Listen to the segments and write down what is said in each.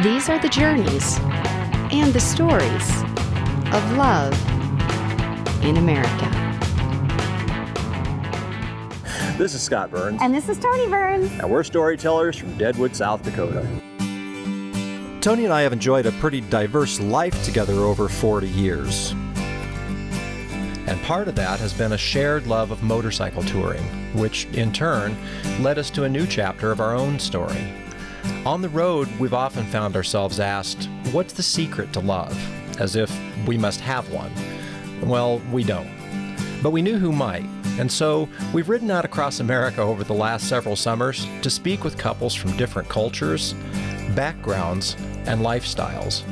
These are the journeys and the stories of love in America. This is Scott Burns. And this is Toni Burns. And we're storytellers from Deadwood, South Dakota. Toni and I have enjoyed a pretty diverse life together over 40 years. And part of that has been a shared love of motorcycle touring, which in turn led us to a new chapter of our own story. On the road, we've often found ourselves asked, what's the secret to love? As if we must have one. Well, we don't. But we knew who might. And so we've ridden out across America over the last several summers to speak with couples from different cultures, backgrounds, and lifestyles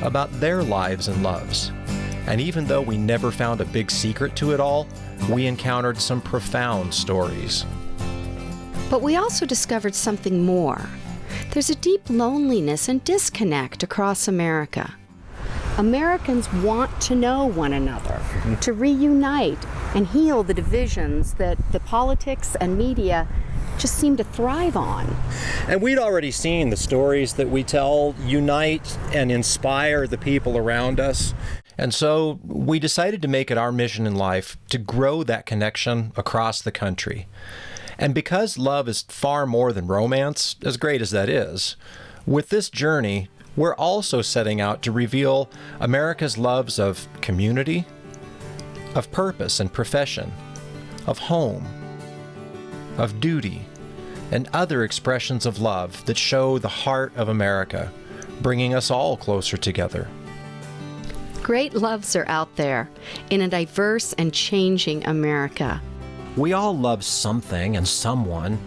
about their lives and loves. And even though we never found a big secret to it all, we encountered some profound stories. But we also discovered something more. There's a deep loneliness and disconnect across America. Americans want to know one another, to reunite and heal the divisions that the politics and media just seem to thrive on. And we'd already seen the stories that we tell unite and inspire the people around us. And so we decided to make it our mission in life to grow that connection across the country. And because love is far more than romance, as great as that is, with this journey, we're also setting out to reveal America's loves of community, of purpose and profession, of home, of duty, and other expressions of love that show the heart of America, bringing us all closer together. Great loves are out there in a diverse and changing America. We all love something and someone,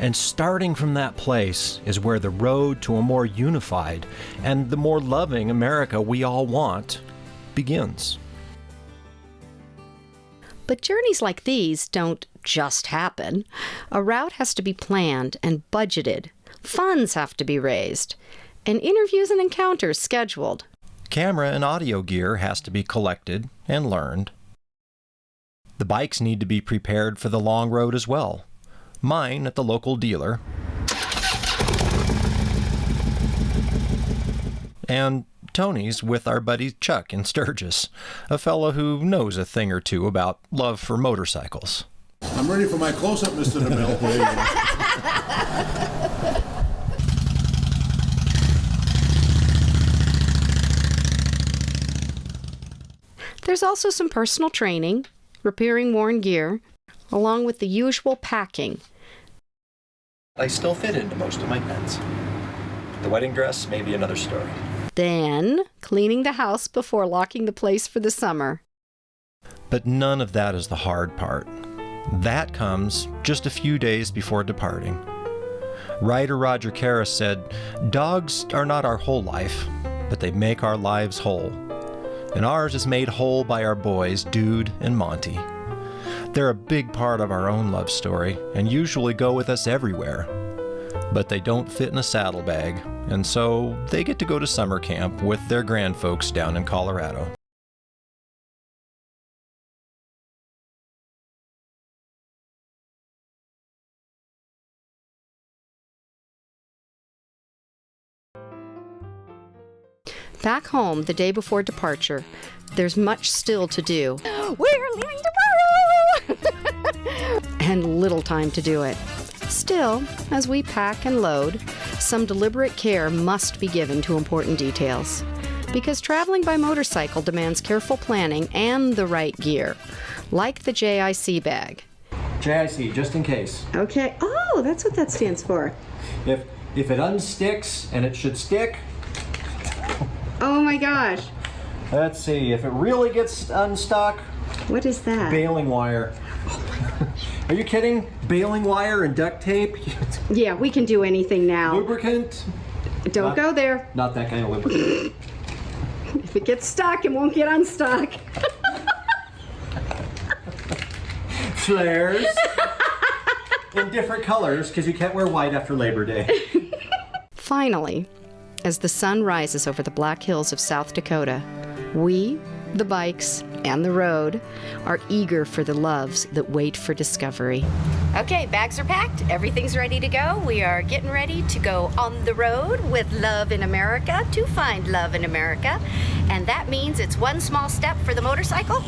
and starting from that place is where the road to a more unified and the more loving America we all want begins. But journeys like these don't just happen. A route has to be planned and budgeted. Funds have to be raised, and interviews and encounters scheduled. Camera and audio gear has to be collected and learned. The bikes need to be prepared for the long road as well. Mine at the local dealer. And Toni's with our buddy Chuck in Sturgis, a fellow who knows a thing or two about love for motorcycles. I'm ready for my close-up, Mr. DeMille. There's also some personal training, repairing worn gear, along with the usual packing. I still fit into most of my pants. The wedding dress may be another story. Then, cleaning the house before locking the place for the summer. But none of that is the hard part. That comes just a few days before departing. Writer Roger Karras said, "Dogs are not our whole life, but they make our lives whole. And ours is made whole by our boys, Dude and Monty. They're a big part of our own love story and usually go with us everywhere. But they don't fit in a saddlebag, and so they get to go to summer camp with their grandfolks down in Colorado." Back home, the day before departure, there's much still to do. We're leaving tomorrow! And little time to do it. Still, as we pack and load, some deliberate care must be given to important details. Because traveling by motorcycle demands careful planning and the right gear, like the JIC bag. JIC, just in case. Okay. Oh, that's what that stands for. If it unsticks, and it should stick. Oh my gosh. Let's see, if it really gets unstuck, What is that? baling wire. Are you kidding? Baling wire and duct tape? Yeah, we can do anything now. Lubricant? Don't go there. Not that kind of lubricant. If it gets stuck, it won't get unstuck. Flares. In different colors, because you can't wear white after Labor Day. Finally, as the sun rises over the Black Hills of South Dakota, we, the bikes, and the road are eager for the loves that wait for discovery. Okay, bags are packed. Everything's ready to go. We are getting ready to go on the road with Love in America to find love in America. And that means it's one small step for the motorcycle,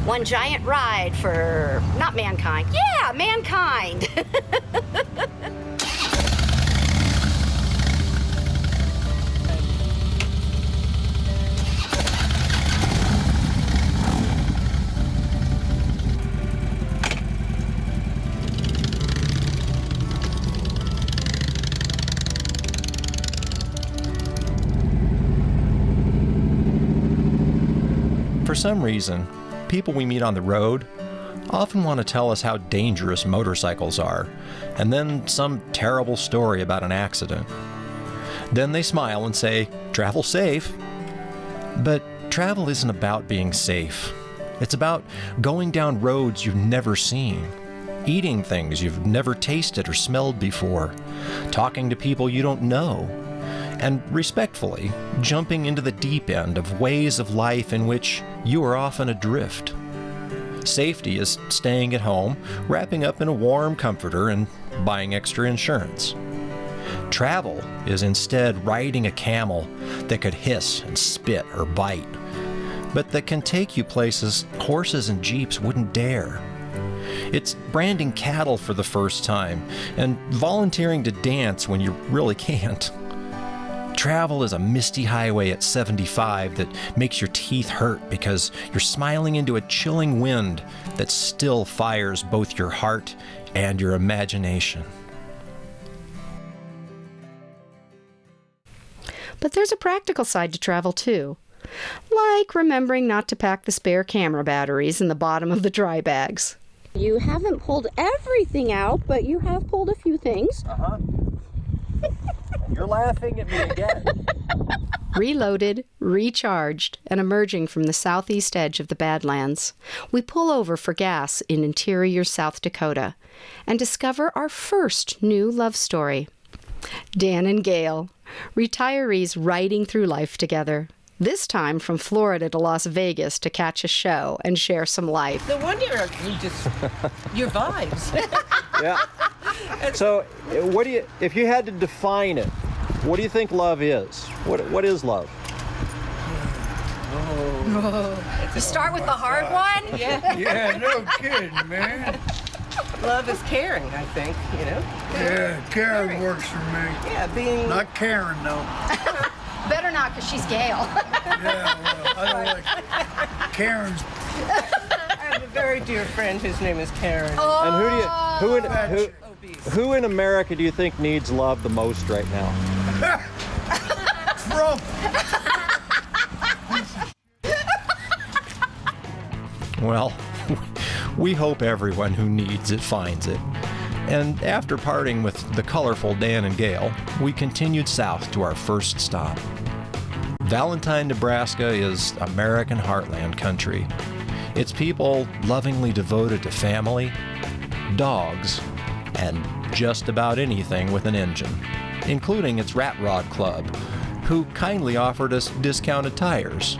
one giant ride for, not mankind. Yeah, mankind. For some reason, people we meet on the road often want to tell us how dangerous motorcycles are, and then some terrible story about an accident. Then they smile and say, "Travel safe." But travel isn't about being safe. It's about going down roads you've never seen, eating things you've never tasted or smelled before, talking to people you don't know, and respectfully jumping into the deep end of ways of life in which you are often adrift. Safety is staying at home, wrapping up in a warm comforter, and buying extra insurance. Travel is instead riding a camel that could hiss and spit or bite, but that can take you places horses and jeeps wouldn't dare. It's branding cattle for the first time and volunteering to dance when you really can't. Travel is a misty highway at 75 that makes your teeth hurt because you're smiling into a chilling wind that still fires both your heart and your imagination. But there's a practical side to travel too, like remembering not to pack the spare camera batteries in the bottom of the dry bags. You haven't pulled everything out, but you have pulled a few things. Uh-huh. You're laughing at me again. Reloaded, recharged, and emerging from the southeast edge of the Badlands, we pull over for gas in interior South Dakota and discover our first new love story. Dan and Gail, retirees riding through life together, this time from Florida to Las Vegas to catch a show and share some life. No wonder you just, your vibes. Yeah. So, if you had to define it, what do you think love is? What is love? You start with the hard one? Yeah. Yeah, no kidding, man. Love is caring, I think, you know? Yeah, Karen works for me. Yeah, being... Not Karen, though. Better not, because she's Gail. Yeah, well, I don't like Karen's. I have a very dear friend whose name is Karen. And who in America do you think needs love the most right now? Trump. Well, we hope everyone who needs it finds it. And after parting with the colorful Dan and Gail, we continued south to our first stop. Valentine, Nebraska is American heartland country. Its people lovingly devoted to family, dogs, and just about anything with an engine, including its Rat Rod Club, who kindly offered us discounted tires,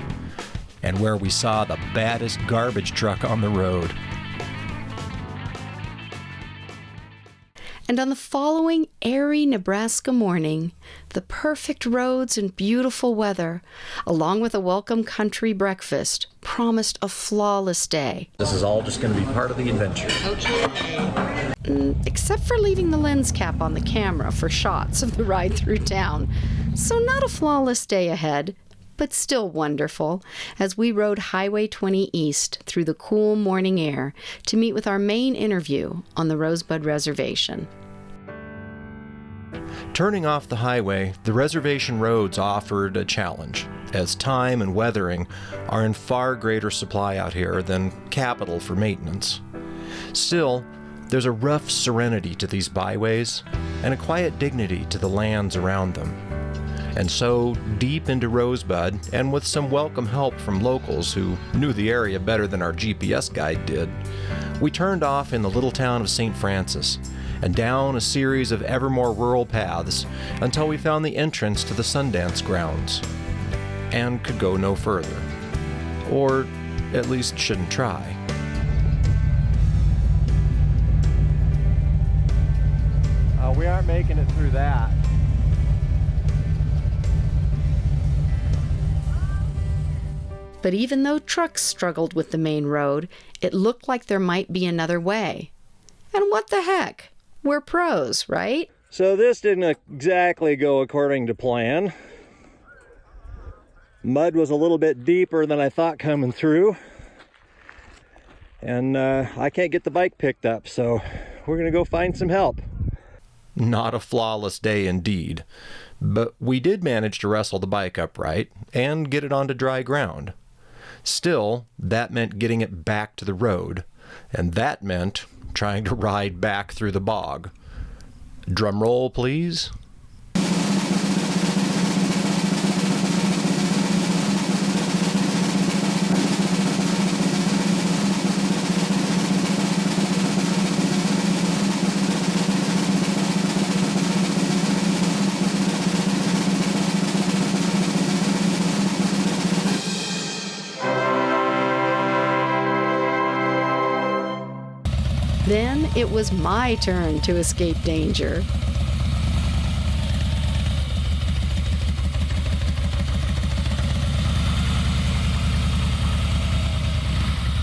and where we saw the baddest garbage truck on the road. And on the following airy Nebraska morning, the perfect roads and beautiful weather, along with a welcome country breakfast, promised a flawless day. This is all just going to be part of the adventure. Except for leaving the lens cap on the camera for shots of the ride through town. So not a flawless day ahead, but still wonderful, as we rode Highway 20 east through the cool morning air to meet with our main interview on the Rosebud Reservation. Turning off the highway, the reservation roads offered a challenge, as time and weathering are in far greater supply out here than capital for maintenance. Still, there's a rough serenity to these byways and a quiet dignity to the lands around them. And so, deep into Rosebud, and with some welcome help from locals who knew the area better than our GPS guide did, we turned off in the little town of St. Francis and down a series of ever more rural paths until we found the entrance to the Sundance grounds and could go no further. Or at least shouldn't try. We aren't making it through that. But even though trucks struggled with the main road, it looked like there might be another way. And what the heck? We're pros, right? So this didn't exactly go according to plan. Mud was a little bit deeper than I thought coming through. And I can't get the bike picked up, so we're gonna go find some help. Not a flawless day indeed, but we did manage to wrestle the bike upright and get it onto dry ground. Still, that meant getting it back to the road, and that meant trying to ride back through the bog. Drum roll, please. Then it was my turn to escape danger.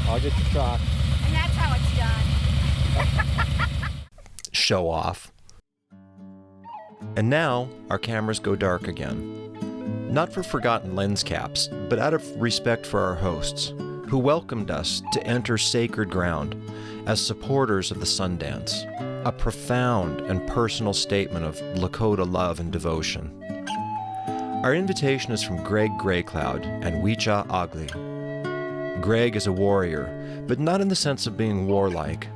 I'll get the shot. And that's how it's done. Show off. And now our cameras go dark again. Not for forgotten lens caps, but out of respect for our hosts, who welcomed us to enter sacred ground as supporters of the Sundance, a profound and personal statement of Lakota love and devotion. Our invitation is from Greg Greycloud and Wica Agli. Greg is a warrior, but not in the sense of being warlike.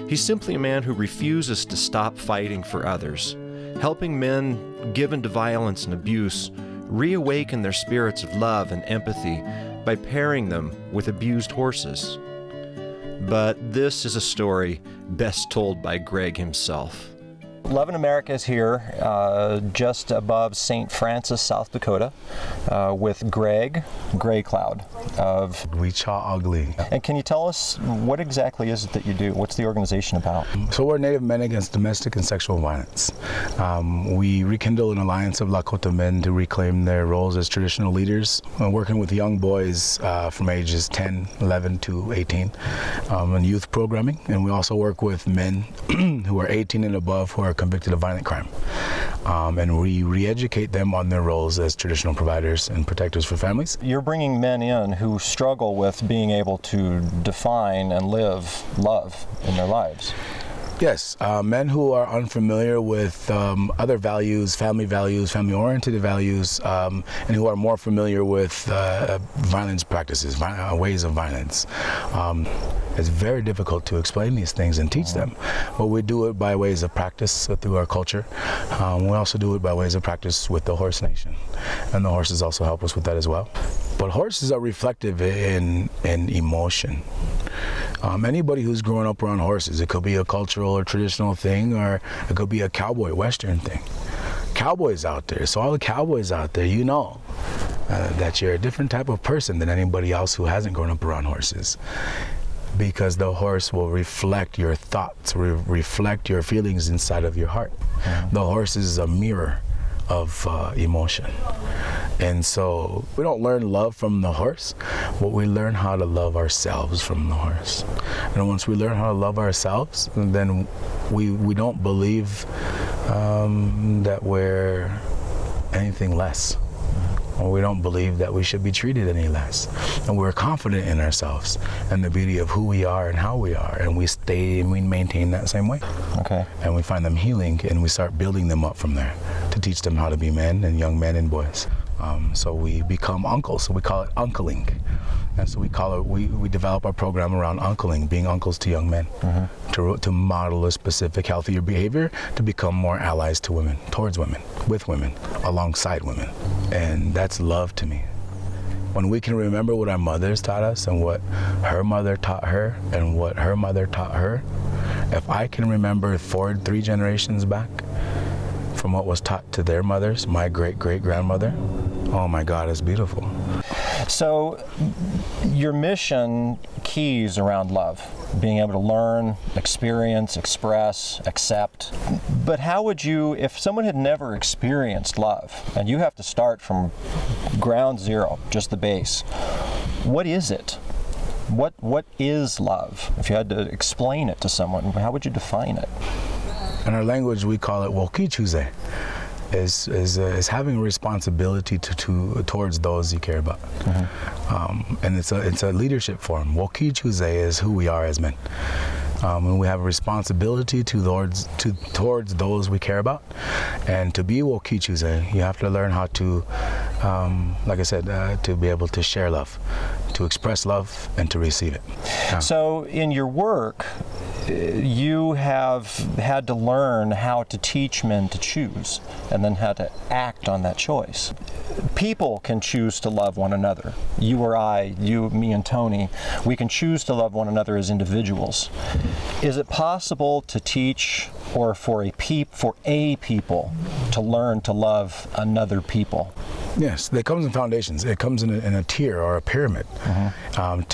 He's simply a man who refuses to stop fighting for others, helping men given to violence and abuse reawaken their spirits of love and empathy by pairing them with abused horses. But this is a story best told by Greg himself. Love in America is here, just above St. Francis, South Dakota, with Greg Greycloud of Wica Agli. And can you tell us what exactly is it that you do? What's the organization about? So we're Native Men Against Domestic and Sexual Violence. We rekindle an alliance of Lakota men to reclaim their roles as traditional leaders, working with young boys from ages 10, 11 to 18 in youth programming. And we also work with men who are 18 and above who are convicted of violent crime. And we re-educate them on their roles as traditional providers and protectors for families. You're bringing men in who struggle with being able to define and live love in their lives. Yes, men who are unfamiliar with other values, family-oriented values, and who are more familiar with violence practices, ways of violence. It's very difficult to explain these things and teach them, but we do it by ways of practice through our culture. We also do it by ways of practice with the horse nation, and the horses also help us with that as well. But horses are reflective in emotion. Anybody who's grown up around horses, it could be a cultural or traditional thing, or it could be a cowboy western thing. Cowboys out there, so all the cowboys out there, you know that you're a different type of person than anybody else who hasn't grown up around horses. Because the horse will reflect your thoughts, reflect your feelings inside of your heart. The horse is a mirror of emotion. And so we don't learn love from the horse, but we learn how to love ourselves from the horse. And once we learn how to love ourselves, then we don't believe that we're anything less. Or we don't believe that we should be treated any less. And we're confident in ourselves and the beauty of who we are and how we are. And we stay and we maintain that same way. Okay. And we find them healing, and we start building them up from there to teach them how to be men and young men and boys. So we become uncles, so we call it uncling. And so we develop our program around uncling, being uncles to young men, to model a specific healthier behavior, to become more allies to women, towards women, with women, alongside women. And that's love to me. When we can remember what our mothers taught us and what her mother taught her and what her mother taught her, if I can remember 3 generations back from what was taught to their mothers, my great-great-grandmother, Oh my God, it's beautiful. So your mission keys around love, being able to learn, experience, express, accept. But how would you, if someone had never experienced love, and you have to start from ground zero, just the base, what is it? What is love? If you had to explain it to someone, how would you define it? In our language, we call it wokichuze. Is having a responsibility towards those you care about, and it's a leadership form. Wokichuze is who we are as men, and we have a responsibility towards those we care about. And to be wokichuze, you have to learn how to, like I said, to be able to share love, to express love, and to receive it. So in your work, you have had to learn how to teach men to choose and then how to act on that choice. People can choose to love one another. You or I, you, me, and Toni, we can choose to love one another as individuals. Is it possible to teach, or for a people to learn to love another people? Yes, it comes in foundations. It comes in a tier or a pyramid.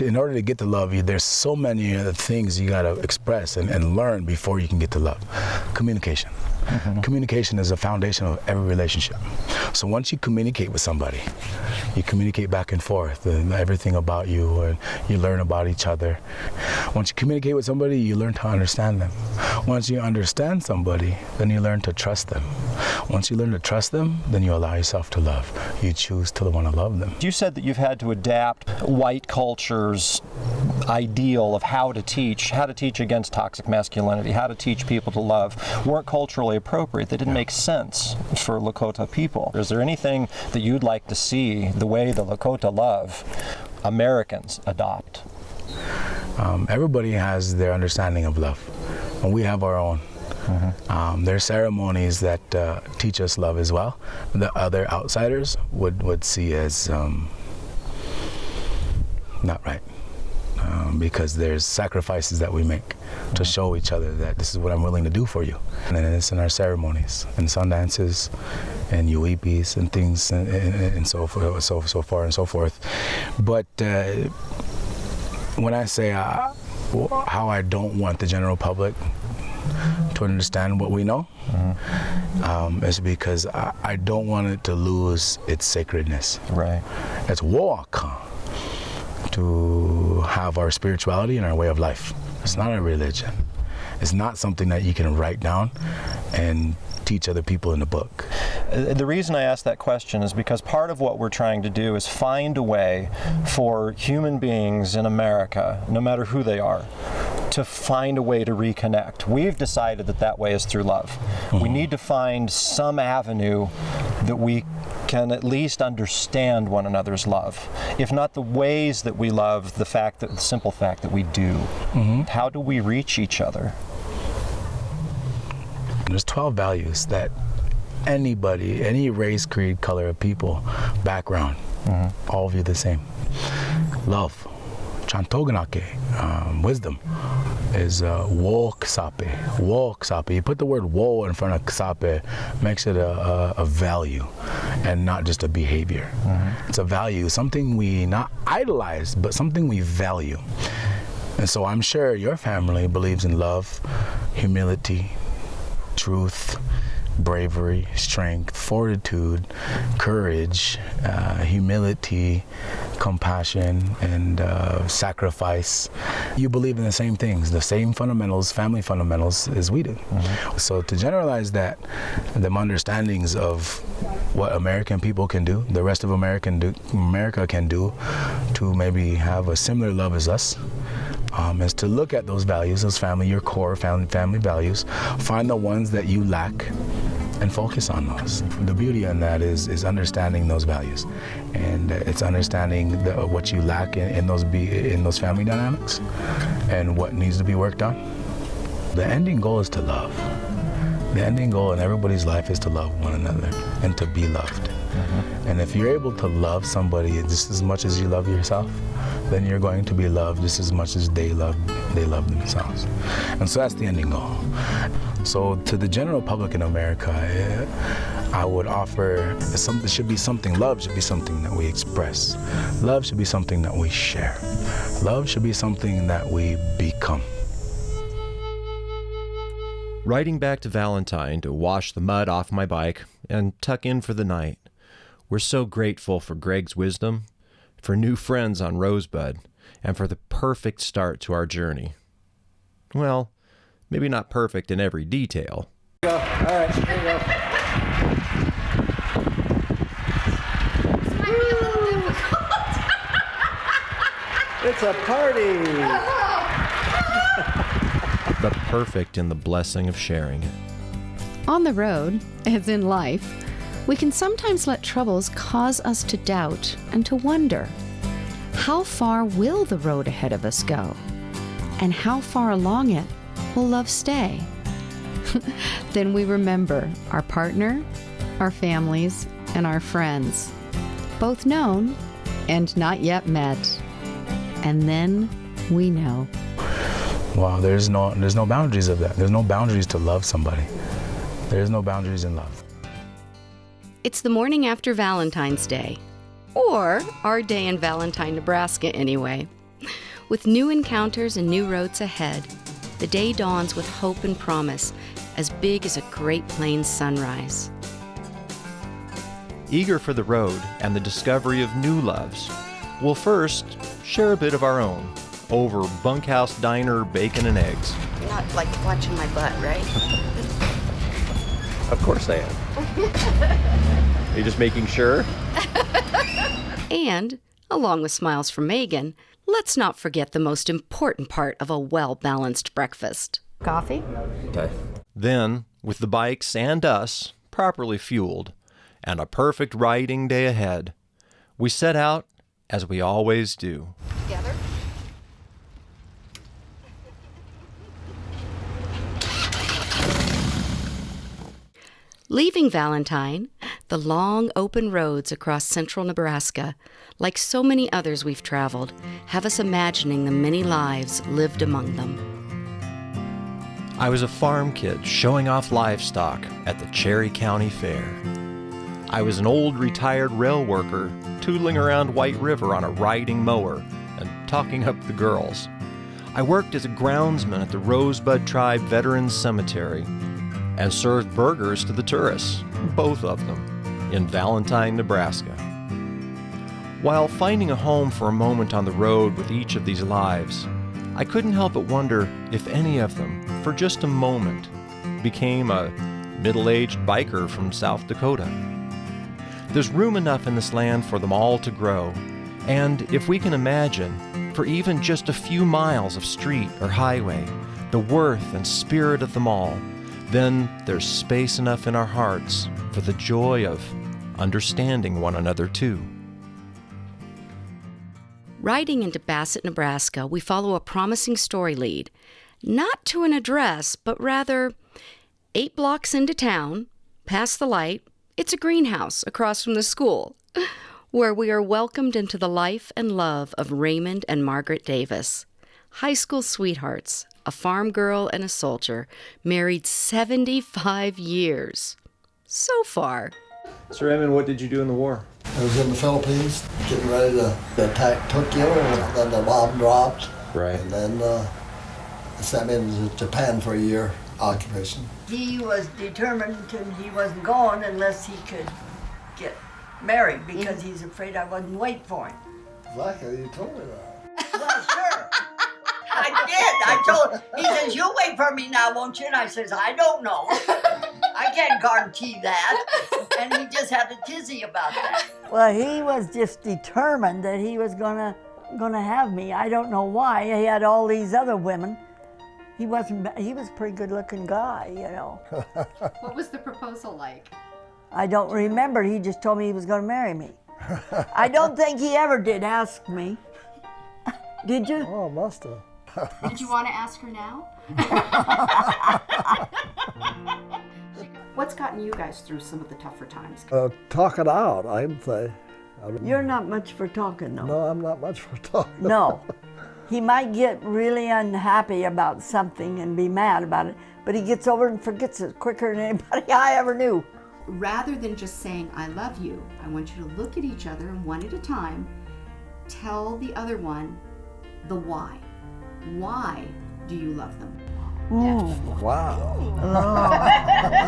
In order to get to love, there's so many things you got to express and learn before you can get to love. Communication. Communication is a foundation of every relationship. So once you communicate with somebody, you communicate back and forth, and everything about you, and you learn about each other. Once you communicate with somebody, you learn to understand them. Once you understand somebody, then you learn to trust them. Once you learn to trust them, then you allow yourself to love. You choose to want to love them. You said that you've had to adapt white culture's ideal of how to teach against toxic masculinity, how to teach people to love, weren't culturally appropriate. They didn't make sense for Lakota people. Is there anything that you'd like to see the way the Lakota love Americans adopt? Everybody has their understanding of love, and we have our own. There are ceremonies that teach us love as well, that other outsiders would see as not right. Because there's sacrifices that we make to show each other that this is what I'm willing to do for you. And it's in our ceremonies, and Sundances, and Uipis, and things, and so forth, so far and so forth. But when I say how I don't want the general public to understand what we know, is because I don't want it to lose its sacredness. Right. It's Waka to have our spirituality and our way of life. It's not a religion. It's not something that you can write down and teach other people in a book. The reason I ask that question is because part of what we're trying to do is find a way for human beings in America, no matter who they are, to find a way to reconnect. We've decided that way is through love. We need to find some avenue that we can at least understand one another's love. If not the ways that we love, the simple fact that we do. How do we reach each other? There's 12 values that anybody, any race, creed, color of people, background, all view the same. Love, chantoganake, wisdom, is wo-ksape. Wo-ksape. You put the word wo in front of ksape, makes it a value and not just a behavior. It's a value, something we not idolize, but something we value. And so I'm sure your family believes in love, humility, truth, bravery, strength, fortitude, courage, humility, compassion, and sacrifice. You believe in the same things, the same fundamentals, family fundamentals as we do. So to generalize that, them understandings of what American people can do, the rest of America can do to maybe have a similar love as us, is to look at those values, those your core family values, find the ones that you lack, and focus on those. The beauty in that is understanding those values, and it's understanding what you lack in those family dynamics, and what needs to be worked on. The ending goal is to love. The ending goal in everybody's life is to love one another and to be loved. And if you're able to love somebody just as much as you love yourself, then you're going to be loved just as much as they love themselves. And so that's the ending goal. So to the general public in America, I would offer there should be something. Love should be something that we express. Love should be something that we share. Love should be something that we become. Riding back to Valentine to wash the mud off my bike and tuck in for the night. We're so grateful for Greg's wisdom, for new friends on Rosebud, and for the perfect start to our journey. Well, maybe not perfect in every detail. Go. All right, here you go. This might be a little difficult. It's a party. But perfect in the blessing of sharing it. On the road, as in life, we can sometimes let troubles cause us to doubt and to wonder, how far will the road ahead of us go? And how far along it will love stay? Then we remember our partner, our families, and our friends, both known and not yet met. And then we know. Wow, there's no boundaries of that. There's no boundaries to love somebody. There's no boundaries in love. It's the morning after Valentine's Day, or our day in Valentine, Nebraska anyway. With new encounters and new roads ahead, the day dawns with hope and promise, as big as a Great Plains sunrise. Eager for the road and the discovery of new loves, we'll first share a bit of our own over bunkhouse diner bacon and eggs. You're not like watching my butt, right? Of course I am. Are you just making sure? And, along with smiles from Megan, let's not forget the most important part of a well-balanced breakfast. Coffee? Okay. Then, with the bikes and us properly fueled, and a perfect riding day ahead, we set out as we always do. Together? Leaving Valentine, the long open roads across central Nebraska, like so many others we've traveled, have us imagining the many lives lived among them. I was a farm kid showing off livestock at the Cherry County Fair. I was an old retired rail worker tootling around White River on a riding mower and talking up the girls. I worked as a groundsman at the Rosebud Tribe Veterans Cemetery and served burgers to the tourists, both of them, in Valentine, Nebraska. While finding a home for a moment on the road with each of these lives, I couldn't help but wonder if any of them, for just a moment, became a middle-aged biker from South Dakota. There's room enough in this land for them all to grow, and if we can imagine, for even just a few miles of street or highway, the worth and spirit of them all, then there's space enough in our hearts for the joy of understanding one another too. Riding into Bassett, Nebraska, we follow a promising story lead, not to an address, but rather 8 blocks into town, past the light, it's a greenhouse across from the school, where we are welcomed into the life and love of Raymond and Margaret Davis, high school sweethearts, a farm girl and a soldier, married 75 years. So far. So Raymond, what did you do in the war? I was in the Philippines, getting ready to attack Tokyo, and then the bomb dropped. Right. And then they sent me to Japan for a year occupation. He was determined he wasn't going unless he could get married because he's afraid I wouldn't wait for him. Exactly, you told me that. Well, sure. I did. I told he says, "You'll wait for me now, won't you?" And I says, "I don't know. I can't guarantee that." And he just had a tizzy about that. Well, he was just determined that he was gonna have me. I don't know why. He had all these other women. He was a pretty good looking guy, you know. What was the proposal like? I don't remember. He just told me he was gonna marry me. I don't think he ever did ask me. Did you? Oh, must have. Did you want to ask her now? What's gotten you guys through some of the tougher times? Talk it out, I'd say. You're not much for talking, though. No, I'm not much for talking. No. He might get really unhappy about something and be mad about it, but he gets over and forgets it quicker than anybody I ever knew. rather than just saying, I love you, I want you to look at each other and one at a time, tell the other one the why. Why do you love them? Wow.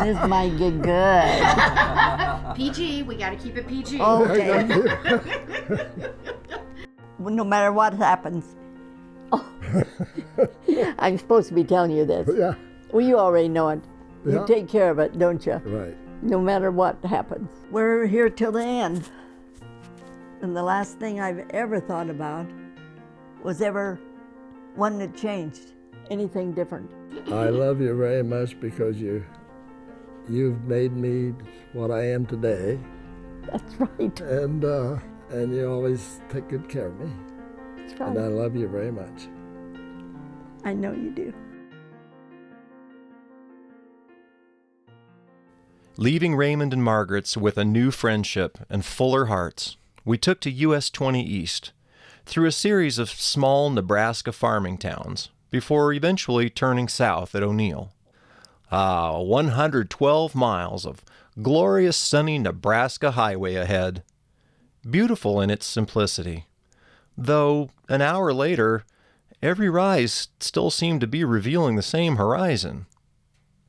This might get good. PG, we got to keep it PG. Okay. No matter what happens. I'm supposed to be telling you this. Yeah. Well, you already know it. Yeah. You take care of it, don't you? Right. No matter what happens. We're here till the end. And the last thing I've ever thought about was ever one that changed, anything different. I love you very much because you've made me what I am today, That's right. and you always take good care of me, That's and I right. love you very much. I know you do. Leaving Raymond and Margaret's with a new friendship and fuller hearts, we took to US 20 East, through a series of small Nebraska farming towns, before eventually turning south at O'Neill. 112 miles of glorious sunny Nebraska highway ahead. Beautiful in its simplicity. Though, an hour later, every rise still seemed to be revealing the same horizon.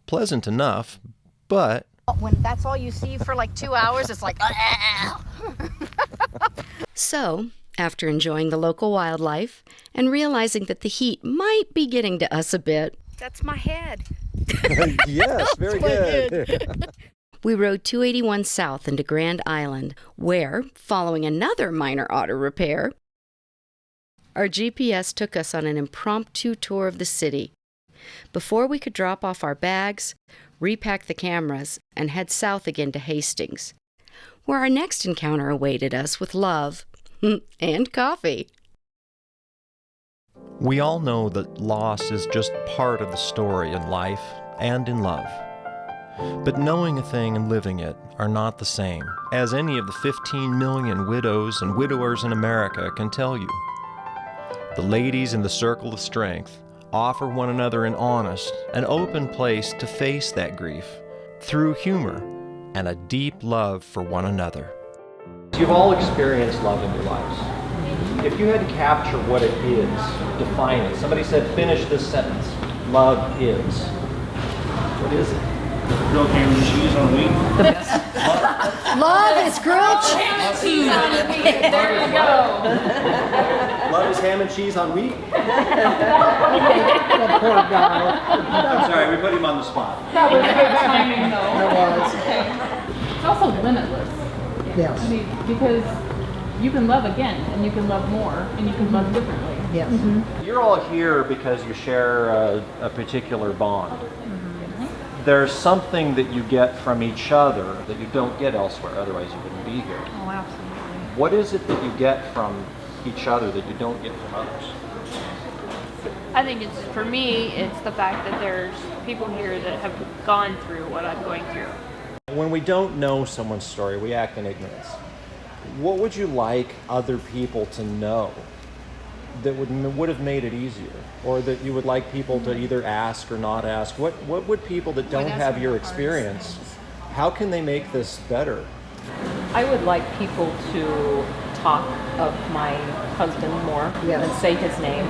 Pleasant enough, but... When that's all you see for like 2 hours, it's like, So, after enjoying the local wildlife and realizing that the heat might be getting to us a bit, that's my head. Yes, very good. we rode 281 south into Grand Island, where, following another minor auto repair, our GPS took us on an impromptu tour of the city. Before we could drop off our bags, repack the cameras, and head south again to Hastings, where our next encounter awaited us with love and coffee. We all know that loss is just part of the story in life and in love. But knowing a thing and living it are not the same, as any of the 15 million widows and widowers in America can tell you. The ladies in the Circle of Strength offer one another an honest and open place to face that grief through humor and a deep love for one another. You've all experienced love in your lives. If you had to capture what it is, define it. Somebody said, finish this sentence. Love is. What is it? Grilled ham and cheese on wheat. Love is grilled cheese. There you go. Love is ham and cheese on wheat? Poor guy. I'm sorry, we put him on the spot. That was good timing, though. It was. It's also limitless. Yes. I mean, because you can love again, and you can love more, and you can love differently. Yes. You're all here because you share a particular bond. There's something that you get from each other that you don't get elsewhere, otherwise you wouldn't be here. Oh, absolutely. What is it that you get from each other that you don't get from others? I think it's, for me, it's the fact that there's people here that have gone through what I'm going through. When we don't know someone's story, we act in ignorance. What would you like other people to know that would have made it easier, or that you would like people to either ask or not ask? What would people that don't have your experience, how can they make this better? I would like people to talk of my husband more and say his name,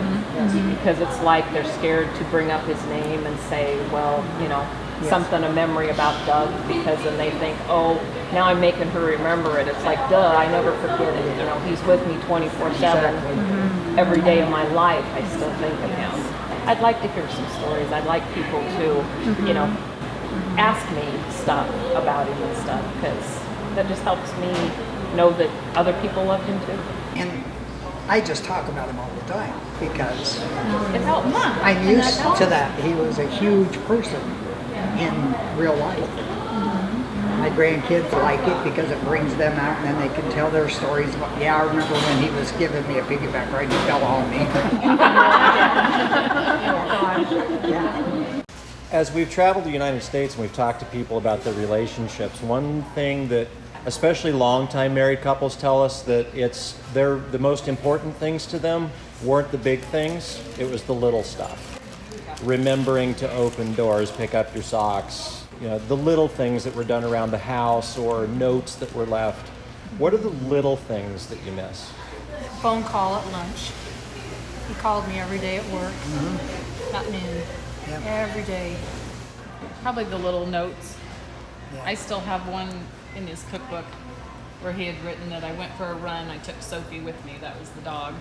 because it's like they're scared to bring up his name and say, well, you know, something, a memory about Doug, because then they think, oh, now I'm making her remember it. It's like, duh, I never forget it. You know, he's with me 24/7. Every day of my life, I still think of him. I'd like to hear some stories. I'd like people to, you know, ask me stuff about him and stuff, because that just helps me know that other people love him too. And I just talk about him all the time because It helps. I'm used to that. He was a huge person in real life. My grandkids like it because it brings them out, and then they can tell their stories about, yeah, I remember when he was giving me a piggyback ride, he fell on me. As we've traveled the United States and we've talked to people about their relationships, one thing that especially long-time married couples tell us that the most important things to them weren't the big things, it was the little stuff. Remembering to open doors, pick up your socks, You know, the little things that were done around the house or notes that were left. What are the little things that you miss? Phone call at lunch. He called me every day at work. At noon. Yep. Every day. Probably the little notes. I still have one in his cookbook where he had written that I went for a run, I took Sophie with me, that was the dog.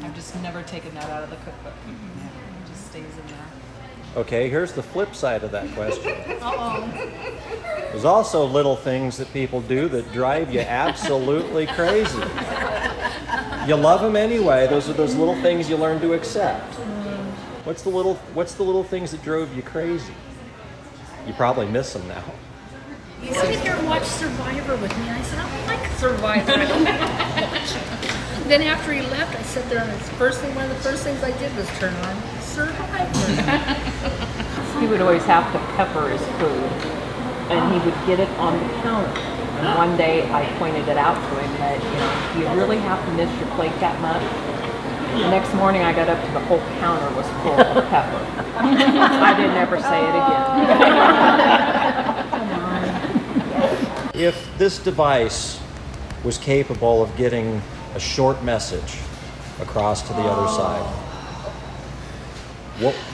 I've just never taken that out of the cookbook. It just stays in there. Okay, here's the flip side of that question. Uh-oh. There's also little things that people do that drive you absolutely crazy. You love them anyway. Those are those little things you learn to accept. What's the little things that drove you crazy? You probably miss them now. You sit here and watch Survivor with me. I said, I don't like Survivor. I don't watch. Then after he left, I sat there and one of the first things I did was turn on Survivor. He would always have to pepper his food, and he would get it on the counter. And one day I pointed it out to him that, you really have to miss your plate that much? The next morning I got up to the whole counter was full of pepper. I didn't ever say it again. If this device was capable of getting a short message across to the other side,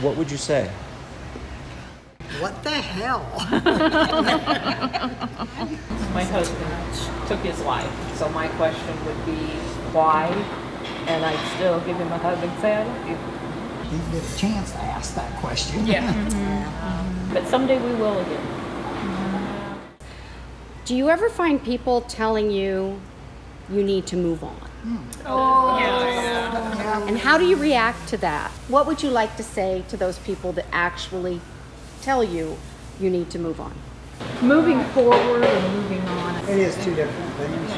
what would you say? What the hell? My husband took his life, so my question would be why, and I'd still give him a hug and say I love you. You didn't get a chance to ask that question. Yeah. But someday we will again. Do you ever find people telling you you need to move on? Oh, yeah. And how do you react to that? What would you like to say to those people that actually tell you you need to move on? Moving forward and moving on. It is two different things.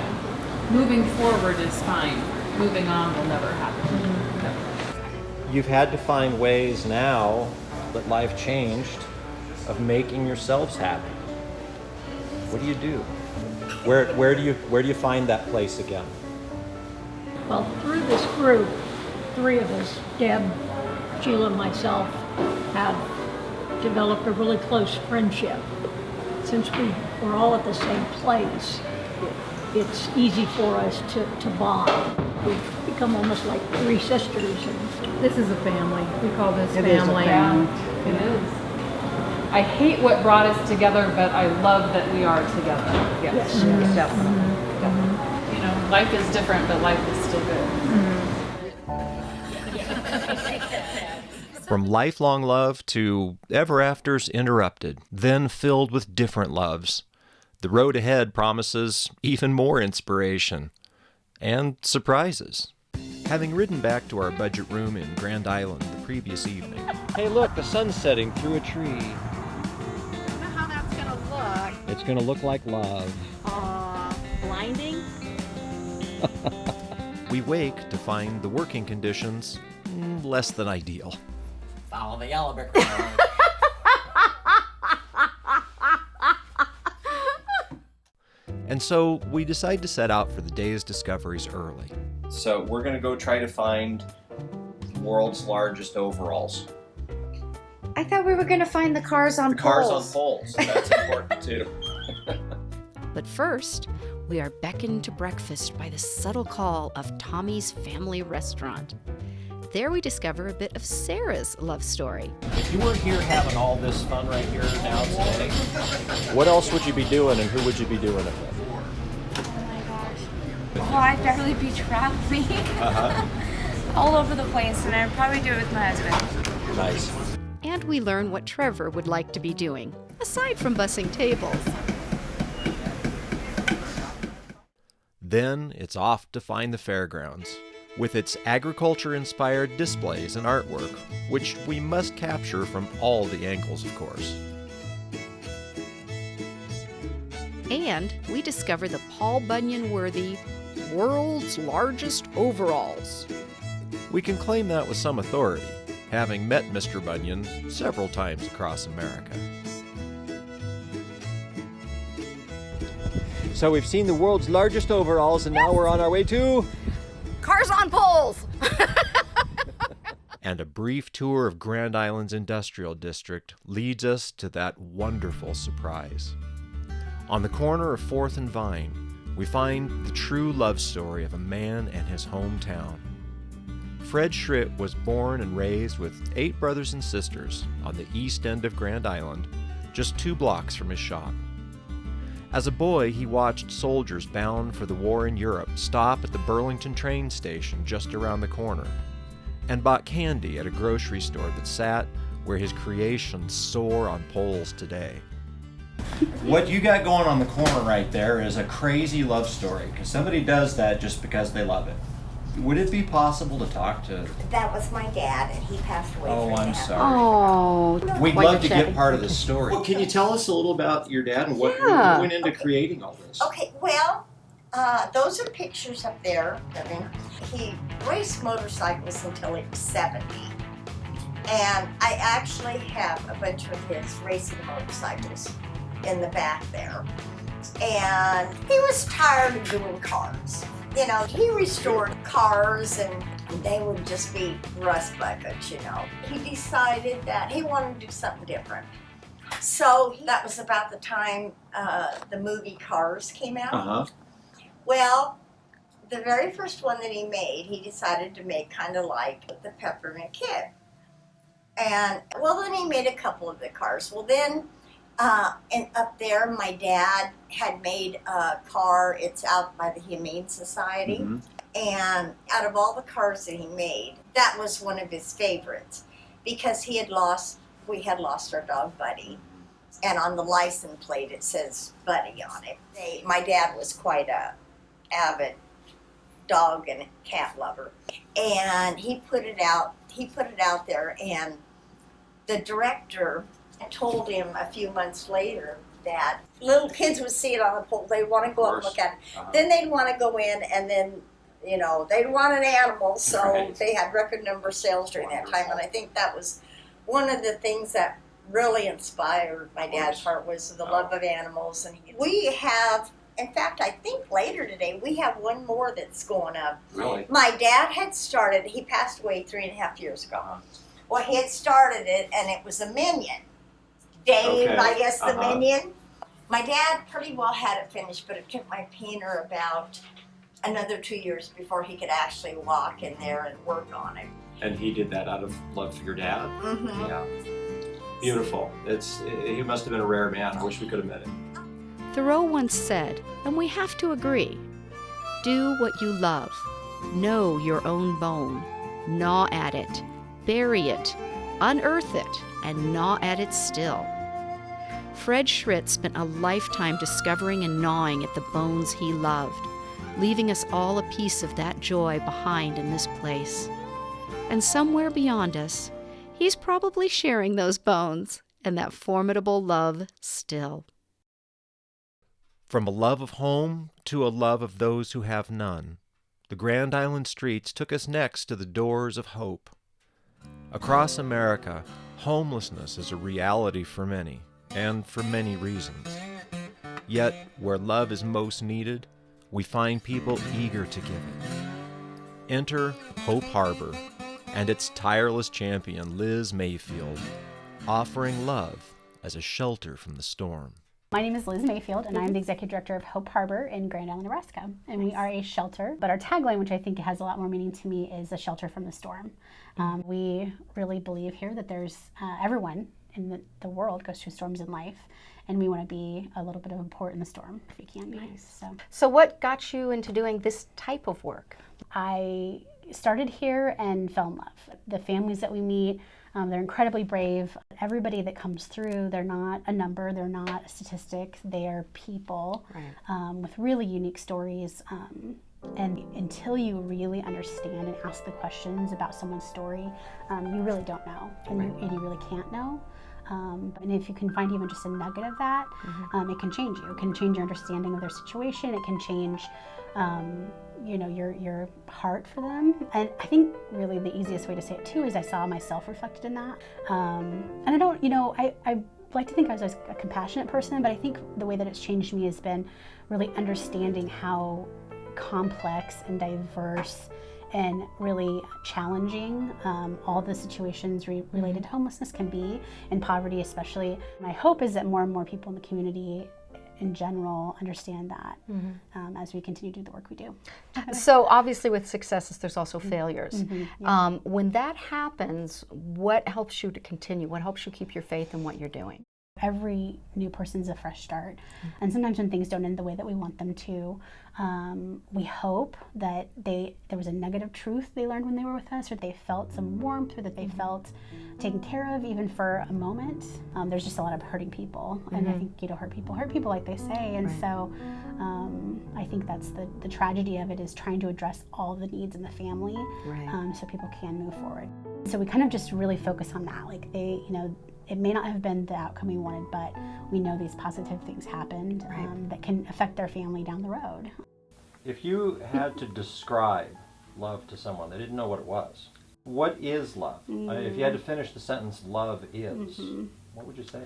Moving forward is fine. Moving on will never happen. Never. You've had to find ways now that life changed of making yourselves happy. What do you do? Where do you find that place again? Well, through this group, three of us, Deb, Sheila, and myself, have developed a really close friendship. Since we were all at the same place, it's easy for us to bond. We've become almost like three sisters. And This is a family. We call this It is a family. family. It is. I hate what brought us together, but I love that we are together. Yes, definitely. Definitely. Life is different, but life is still good. From lifelong love to ever afters interrupted, then filled with different loves, the road ahead promises even more inspiration and surprises. Having ridden back to our budget room in Grand Island the previous evening. Hey, look, the sun's setting through a tree. I don't know how that's gonna look. It's gonna look like love. Blinding? We wake to find the working conditions less than ideal. Follow the yellow brick road. And so we decide to set out for the day's discoveries early. So we're gonna go try to find the world's largest overalls. I thought we were going to find the cars on poles. Cars on poles. That's important too. But first, we are beckoned to breakfast by the subtle call of Tommy's Family Restaurant. There we discover a bit of Sarah's love story. If you weren't here having all this fun right here now today, what else would you be doing and who would you be doing it with? Oh my gosh. Well, I'd definitely be traveling all over the place, and I'd probably do it with my husband. Nice. And we learn what Trevor would like to be doing, aside from bussing tables. Then it's off to find the fairgrounds, with its agriculture-inspired displays and artwork, which we must capture from all the angles, of course. And we discover the Paul Bunyan-worthy world's largest overalls. We can claim that with some authority, having met Mr. Bunyan several times across America. So we've seen the world's largest overalls, and now we're on our way to... Cars on poles! And a brief tour of Grand Island's industrial district leads us to that wonderful surprise. On the corner of 4th and Vine, we find the true love story of a man and his hometown. Fred Schritt was born and raised with 8 brothers and sisters on the east end of Grand Island, just 2 blocks from his shop. As a boy, he watched soldiers bound for the war in Europe stop at the Burlington train station just around the corner, and bought candy at a grocery store that sat where his creations soar on poles today. What you got going on the corner right there is a crazy love story, because somebody does that just because they love it. Would it be possible to talk to... That was my dad, and he passed away. Oh, I'm sorry. Oh, We'd love to get part of the story. Well, can you tell us a little about your dad and what went into creating all this? Okay, well, those are pictures up there of him. He raced motorcycles until he was 70. And I actually have a bunch of his racing motorcycles in the back there. And he was tired of doing cars. You know, he restored cars and they would just be rust buckets, you know. He decided that he wanted to do something different. So that was about the time the movie Cars came out. Uh-huh. Well, the very first one that he made, he decided to make kind of like the Peppermint Kid. And, well, then he made a couple of the cars. Well, then, and up there, my dad had made a car. It's out by the Humane Society. Mm-hmm. And out of all the cars that he made, that was one of his favorites because we had lost our dog Buddy. And on the license plate, it says Buddy on it. My dad was quite a avid dog and cat lover. And he put it out there, and the director told him a few months later that little kids would see it on the pole. They'd want to go up and look at it. Uh-huh. Then they'd want to go in, and then, you know, they'd want an animal. So They had record number sales during that time. And I think that was one of the things that really inspired my dad's heart was the love of animals. And we have, in fact, I think later today, we have one more that's going up. Really? My dad had started, he passed away 3.5 years ago. Well, he had started it, and it was a minion. Dave, okay. I guess, the minion. My dad pretty well had it finished, but it took my painter about another 2 years before he could actually walk in there and work on it. And he did that out of love for your dad? Mm-hmm. Yeah. Beautiful. He must have been a rare man. I wish we could have met him. Thoreau once said, and we have to agree, do what you love. Know your own bone. Gnaw at it. Bury it. Unearth it. And gnaw at it still. Fred Schritt spent a lifetime discovering and gnawing at the bones he loved, leaving us all a piece of that joy behind in this place. And somewhere beyond us, he's probably sharing those bones and that formidable love still. From a love of home to a love of those who have none, the Grand Island streets took us next to the doors of hope. Across America, homelessness is a reality for many, and for many reasons. Yet, where love is most needed, we find people eager to give it. Enter Hope Harbor and its tireless champion, Liz Mayfield, offering love as a shelter from the storm. My name is Liz Mayfield, and I'm the Executive Director of Hope Harbor in Grand Island, Nebraska. And we are a shelter, but our tagline, which I think has a lot more meaning to me, is a shelter from the storm. We really believe here that there's everyone in the world goes through storms in life, and we want to be a little bit of a port in the storm if we can be. Nice. So what got you into doing this type of work? I started here and fell in love. The families that we meet, they're incredibly brave. Everybody that comes through, they're not a number, they're not a statistic, they are people with really unique stories. And until you really understand and ask the questions about someone's story, you really don't know, and you really can't know. And if you can find even just a nugget of that, it can change you. It can change your understanding of their situation. It can change your heart for them. And I think really the easiest way to say it too is I saw myself reflected in that. And I don't, I like to think I was a compassionate person, but I think the way that it's changed me has been really understanding how complex and diverse and really challenging all the situations related to homelessness can be, and poverty especially. My hope is that more and more people in the community in general understand that as we continue to do the work we do. So obviously with successes there's also failures. When that happens, what helps you to continue? What helps you keep your faith in what you're doing? Every new person's a fresh start, and sometimes when things don't end the way that we want them to, we hope that there was a nugget of truth they learned when they were with us, or they felt some warmth, or that they felt taken care of even for a moment. There's just a lot of hurting people, and I think hurt people like they say, and so I think that's the tragedy of it, is trying to address all the needs in the family, so people can move forward. So we kind of just really focus on that, like it may not have been the outcome we wanted, but we know these positive things happened that can affect their family down the road. If you had to describe love to someone, they didn't know what it was. What is love? If you had to finish the sentence, love is, what would you say?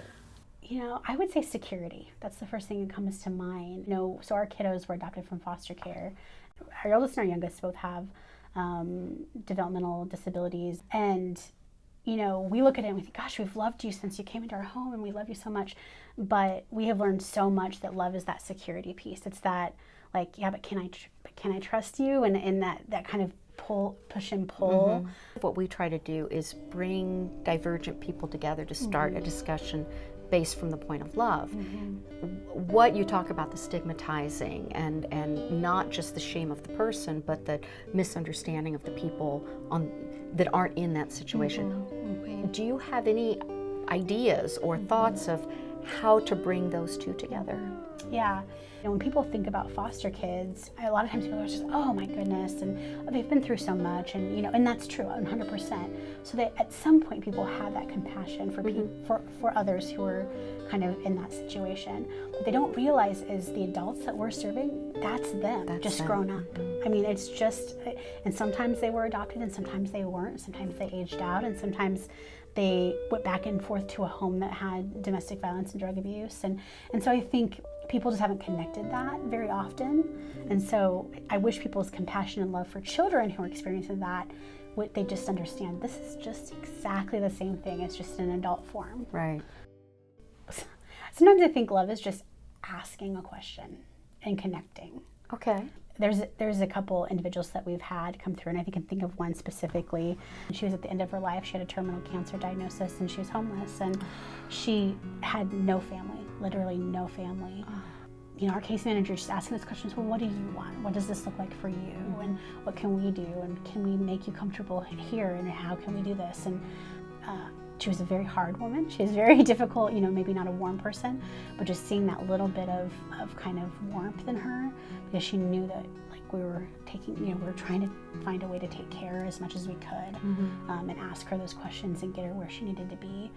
I would say security. That's the first thing that comes to mind. So our kiddos were adopted from foster care. Our oldest and our youngest both have developmental disabilities, and we look at it and we think, gosh, we've loved you since you came into our home and we love you so much. But we have learned so much that love is that security piece. It's that, like, yeah, but can I trust you? And that kind of push and pull. What we try to do is bring divergent people together to start a discussion based from the point of love. What you talk about, the stigmatizing and not just the shame of the person, but the misunderstanding of the people that aren't in that situation. Do you have any ideas or thoughts of how to bring those two together? Yeah. When people think about foster kids, a lot of times people are just, oh my goodness, and they've been through so much, and and that's true, 100%. So that at some point people have that compassion for others who are kind of in that situation. What they don't realize is the adults that we're serving, that's them, grown up. I mean, it's just, and sometimes they were adopted, and sometimes they weren't. Sometimes they aged out, and sometimes they went back and forth to a home that had domestic violence and drug abuse. And so I think people just haven't connected that very often. And so I wish people's compassion and love for children who are experiencing that, they just understand this is just exactly the same thing. It's just in adult form. Right. Sometimes I think love is just asking a question and connecting. Okay. There's a couple individuals that we've had come through, and I think of one specifically. She was at the end of her life. She had a terminal cancer diagnosis, and she was homeless, and she had no family, literally no family. Our case manager just asking those questions, well, what do you want? What does this look like for you? And what can we do? And can we make you comfortable here? And how can we do this? And she was a very hard woman. She was very difficult, maybe not a warm person, but just seeing that little bit of kind of warmth in her, because she knew that we were we were trying to find a way to take care as much as we could, and ask her those questions and get her where she needed to be.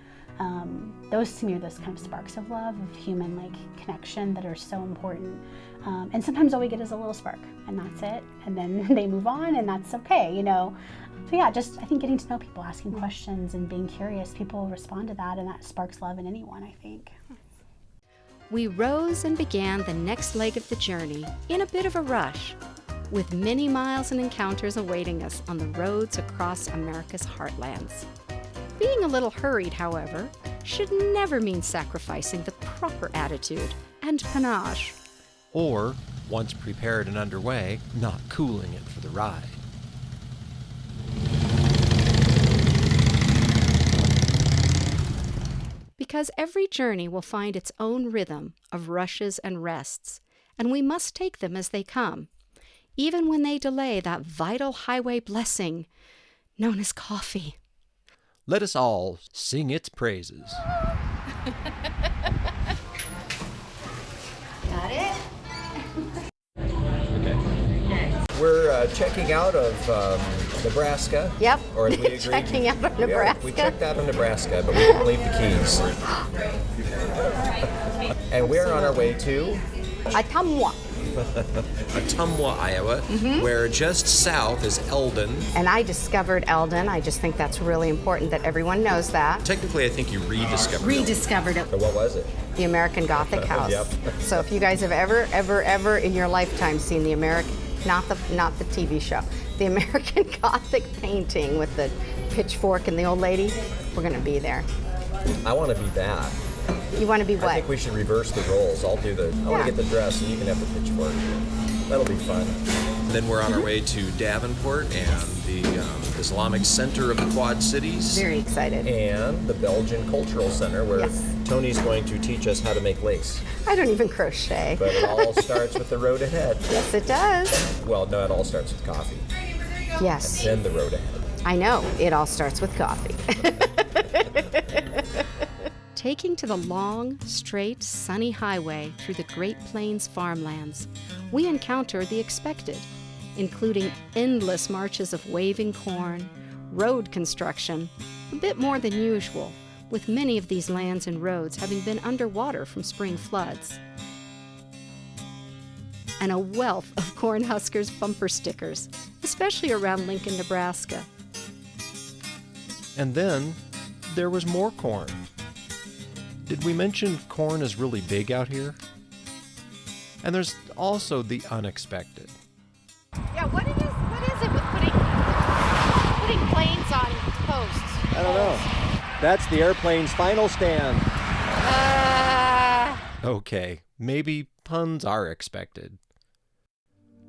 Those to me are those kind of sparks of love, of human connection that are so important. And sometimes all we get is a little spark, and that's it. And then they move on, and that's okay, So yeah, just I think getting to know people, asking questions and being curious, people respond to that, and that sparks love in anyone, I think. We rose and began the next leg of the journey in a bit of a rush, with many miles and encounters awaiting us on the roads across America's heartlands. Being a little hurried, however, should never mean sacrificing the proper attitude and panache. Or, once prepared and underway, not cooling it for the ride. Because every journey will find its own rhythm of rushes and rests, and we must take them as they come, even when they delay that vital highway blessing known as coffee. Let us all sing its praises. Got it? We're checking out of Nebraska. Yep. Or as we agreed, checking out of Nebraska. Yeah, we checked out of Nebraska, but we didn't leave the keys. And we're on our way to Ottumwa. Ottumwa, Iowa, where just south is Eldon. And I discovered Eldon. I just think that's really important that everyone knows that. Technically, I think you rediscovered Rediscovered it. So what was it? The American Gothic house. Yep. So if you guys have ever in your lifetime seen the not the TV show. The American Gothic painting with the pitchfork and the old lady. We're going to be there. I want to be that. You want to be what? I think we should reverse the roles. I want to get the dress and you can have the pitchfork. That'll be fun. Then we're on our way to Davenport and the Islamic Center of the Quad Cities. Very excited. And the Belgian Cultural Center where Toni's going to teach us how to make lace. I don't even crochet. But it all starts with the road ahead. Yes, it does. Well, no, it all starts with coffee. Yes. And then the road ahead. I know. It all starts with coffee. Taking to the long, straight, sunny highway through the Great Plains farmlands, we encounter the expected, including endless marches of waving corn, road construction, a bit more than usual, with many of these lands and roads having been underwater from spring floods. And a wealth of Cornhuskers bumper stickers, especially around Lincoln, Nebraska. And then there was more corn. Did we mention corn is really big out here? And there's also the unexpected. Yeah, what is it with putting planes on posts? I don't know. That's the airplane's final stand. Okay, maybe puns are expected.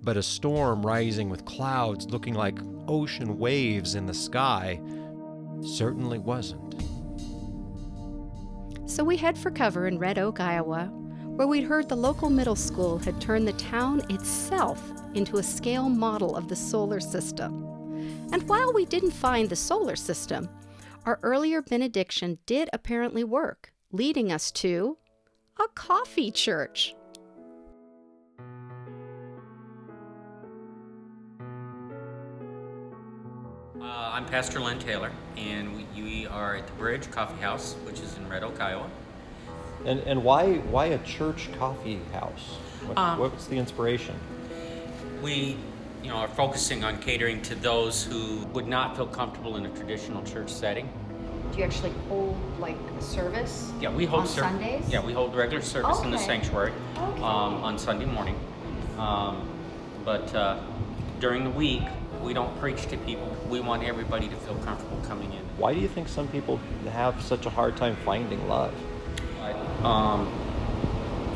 But a storm rising with clouds looking like ocean waves in the sky certainly wasn't. So we head for cover in Red Oak, Iowa, where we'd heard the local middle school had turned the town itself into a scale model of the solar system. And while we didn't find the solar system, our earlier benediction did apparently work, leading us to a coffee church. I'm Pastor Len Taylor, and we are at the Bridge Coffee House, which is in Red Oak, Iowa. And why a church coffee house? What's the inspiration? We, are focusing on catering to those who would not feel comfortable in a traditional church setting. Do you actually hold like a service? Yeah, we hold on Sundays. Yeah, we hold regular service in the sanctuary on Sunday morning. But during the week, we don't preach to people. We want everybody to feel comfortable coming in. Why do you think some people have such a hard time finding love?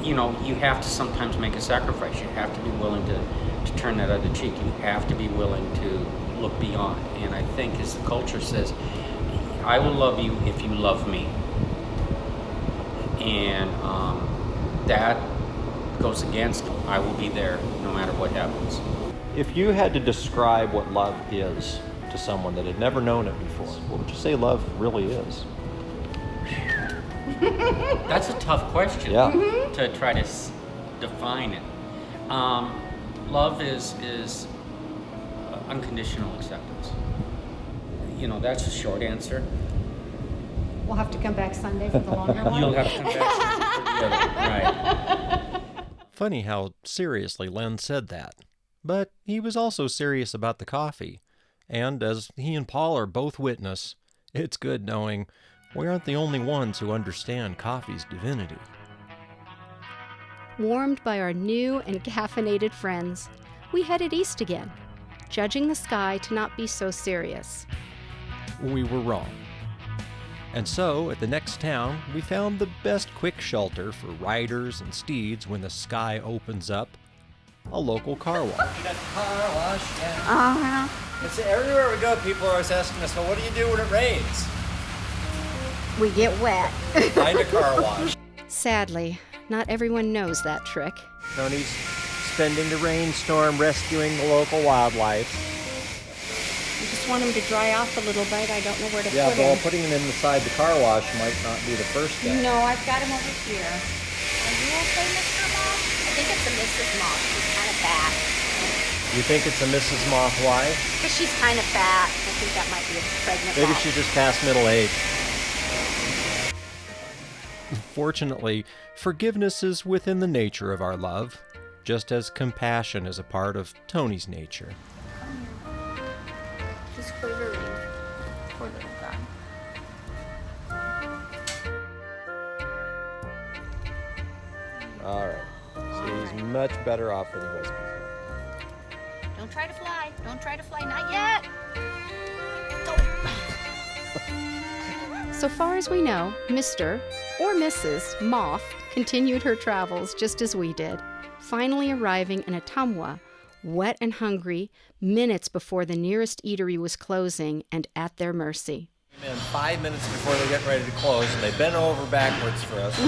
You have to sometimes make a sacrifice. You have to be willing to turn that other cheek. You have to be willing to look beyond. And I think as the culture says, I will love you if you love me. And that goes against, I will be there no matter what happens. If you had to describe what love is to someone that had never known it before, what would you say love really is? That's a tough question to try to define it. Love is unconditional acceptance. That's a short answer. We'll have to come back Sunday for the longer one. You'll have to come back Sunday for the other one, right. Funny how seriously Len said that. But he was also serious about the coffee. And as he and Paul are both witness, it's good knowing we aren't the only ones who understand coffee's divinity. Warmed by our new and caffeinated friends, we headed east again, judging the sky to not be so serious. We were wrong. And so, at the next town, we found the best quick shelter for riders and steeds when the sky opens up, a local car wash. Car wash, yeah. It's everywhere we go, people are always asking us, well, what do you do when it rains? We get wet. Find a car wash. Sadly, not everyone knows that trick. Tony's spending the rainstorm rescuing the local wildlife. I just want him to dry off a little bit. I don't know where to put him. Yeah, putting him inside the car wash might not be the first step. No, I've got him over here. Are you okay, Mr. Moth? I think it's a Mrs. Moth. She's kind of fat. You think it's a Mrs. Moth? Why? Because she's kind of fat. I think that might be a pregnant Maybe moth. she's just past middle age. Fortunately, forgiveness is within the nature of our love, just as compassion is a part of Tony's nature. She's quivering. Poor little guy. All right. So he's much better off than he was before. Don't try to fly. Don't try to fly. Not yet. So far as we know, Mr. or Mrs. Moth continued her travels just as we did, finally arriving in Ottumwa, wet and hungry, minutes before the nearest eatery was closing and at their mercy. And 5 minutes before they get ready to close, and they bent over backwards for us.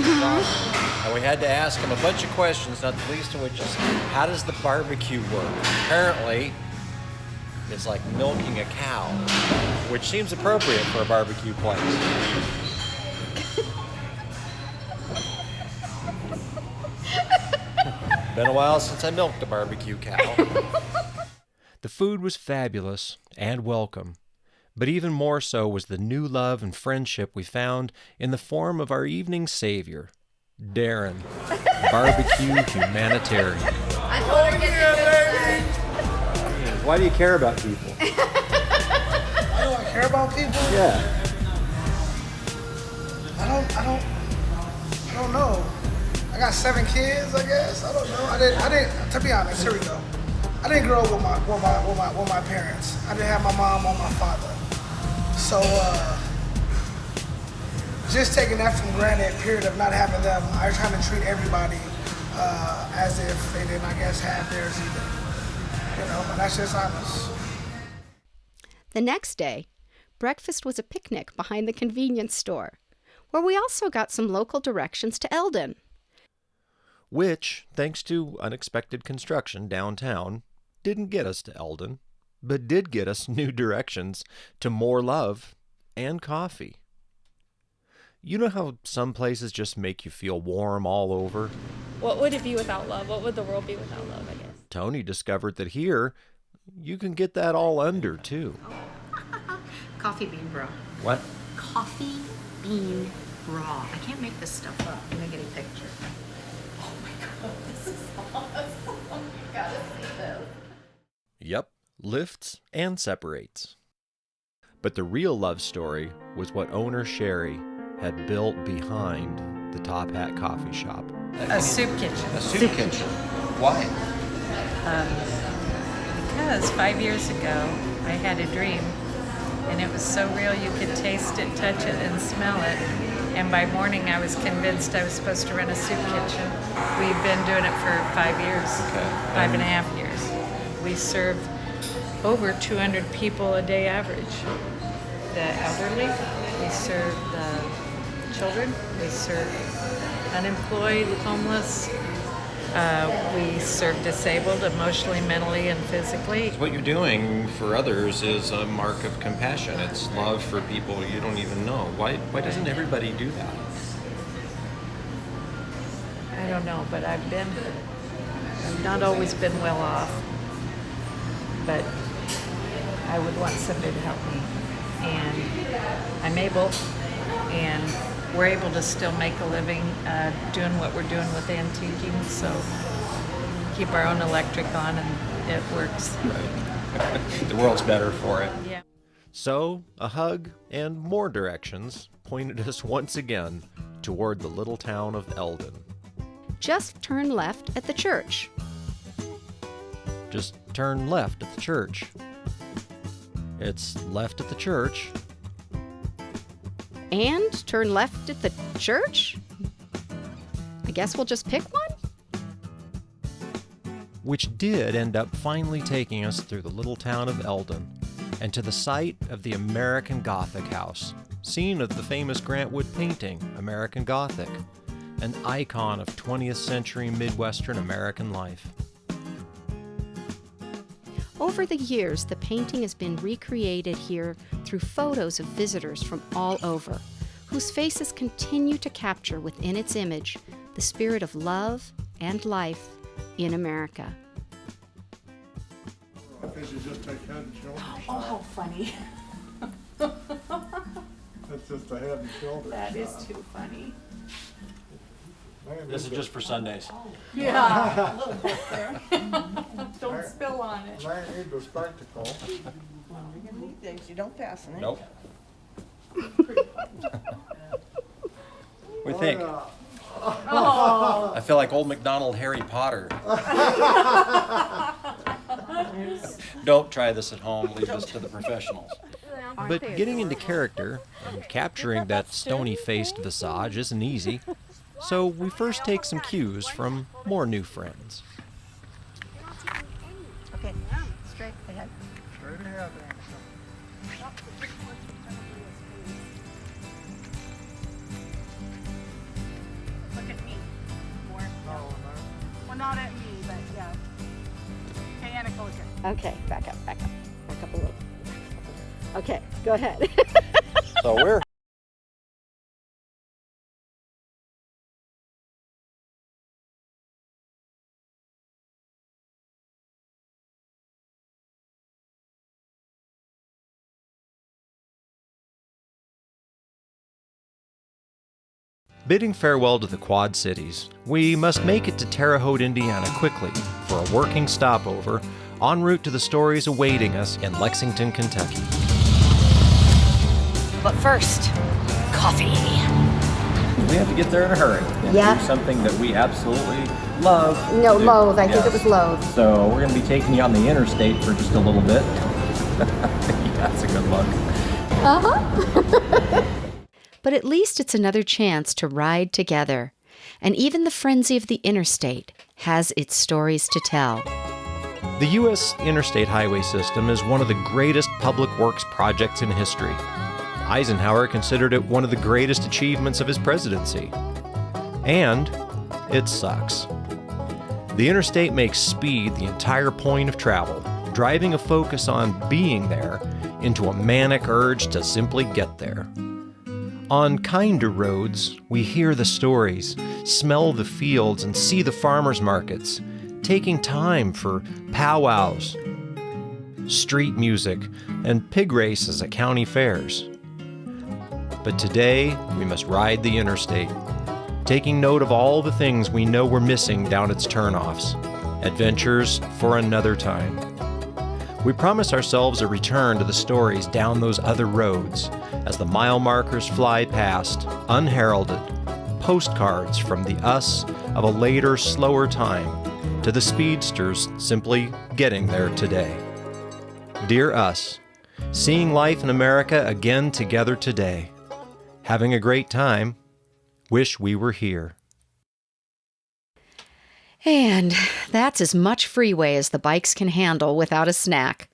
And we had to ask them a bunch of questions, not the least of which is, how does the barbecue work? Apparently, it's like milking a cow, which seems appropriate for a barbecue place. Been a while since I milked a barbecue cow. The food was fabulous and welcome, but even more so was the new love and friendship we found in the form of our evening savior, Darren, barbecue humanitarian. Why do you care about people? Why do I care about people? Yeah. I don't know. I got 7 kids, I guess. I don't know. I didn't. To be honest, here we go. I didn't grow up with my parents. I didn't have my mom or my father. So just taking that from granted, period of not having them, I was trying to treat everybody as if they didn't, I guess, have theirs either. You know, and that's just honest. The next day, breakfast was a picnic behind the convenience store, where we also got some local directions to Eldon. Which, thanks to unexpected construction downtown, didn't get us to Eldon, but did get us new directions to more love and coffee. You know how some places just make you feel warm all over? What would it be without love? What would the world be without love, I guess? Toni discovered that here, you can get that all under, too. Coffee bean bra. What? Coffee bean bra. I can't make this stuff up. I'm gonna get a picture. Oh my god, this is awesome. You gotta see this. Yep, lifts and separates. But the real love story was what owner Sherry had built behind the Top Hat coffee shop. A soup kitchen. A soup kitchen. Why? Because 5 years ago, I had a dream, and it was so real you could taste it, touch it, and smell it. And by morning, I was convinced I was supposed to run a soup kitchen. We've been doing it for 5 years, 5.5 years. We serve over 200 people a day average. The elderly, we serve the children, we serve unemployed, homeless, we serve disabled emotionally, mentally, and physically. What you're doing for others is a mark of compassion. It's love for people you don't even know. Why doesn't everybody do that? I don't know, but I've not always been well off, but I would want somebody to help me. And I'm able, and we're able to still make a living doing what we're doing with antiquing, so keep our own electric on and it works. Right. The world's better for it. Yeah. So, a hug and more directions pointed us once again toward the little town of Eldon. Just turn left at the church. Just turn left at the church. It's left at the church. And turn left at the church? I guess we'll just pick one? Which did end up finally taking us through the little town of Eldon and to the site of the American Gothic house, scene of the famous Grant Wood painting, American Gothic, an icon of 20th century Midwestern American life. Over the years, the painting has been recreated here through photos of visitors from all over, whose faces continue to capture within its image the spirit of love and life in America. Because you just take head and shoulders. Oh, how funny. That's just a head and shoulders. That is too funny. This is just for Sundays. Yeah, a little bit there. Don't spill on it. Might need the spectacle. You're gonna need things. You don't pass them. Nope. What do you think? Oh. I feel like old MacDonald Harry Potter. sometimes. Don't try this at home. Leave this to the professionals. But getting into character and capturing that stony-faced visage isn't easy, so we first take some cues from more new friends. Okay, straight ahead. Straight ahead. Look at me. More. Well, not at me, but yeah. Okay, Anna, go again. Okay, back up a little. Okay, go ahead. So we're bidding farewell to the Quad Cities, we must make it to Terre Haute, Indiana quickly for a working stopover en route to the stories awaiting us in Lexington, Kentucky. But first, coffee. We have to get there in a hurry. And Yeah. do something that we absolutely love. No, to do. loathe. I think Yes. it was loathe. So we're going to be taking you on the interstate for just a little bit. Yeah, that's a good look. Uh-huh. But at least it's another chance to ride together. And even the frenzy of the interstate has its stories to tell. The U.S. interstate highway system is one of the greatest public works projects in history. Eisenhower considered it one of the greatest achievements of his presidency. And it sucks. The interstate makes speed the entire point of travel, driving a focus on being there into a manic urge to simply get there. On kinder roads, we hear the stories, smell the fields, and see the farmers' markets, taking time for powwows, street music, and pig races at county fairs. But today, we must ride the interstate, taking note of all the things we know we're missing down its turnoffs, adventures for another time. We promise ourselves a return to the stories down those other roads as the mile markers fly past, unheralded, postcards from the us of a later, slower time to the speedsters simply getting there today. Dear us, seeing life in America again together today. Having a great time. Wish we were here. And that's as much freeway as the bikes can handle without a snack.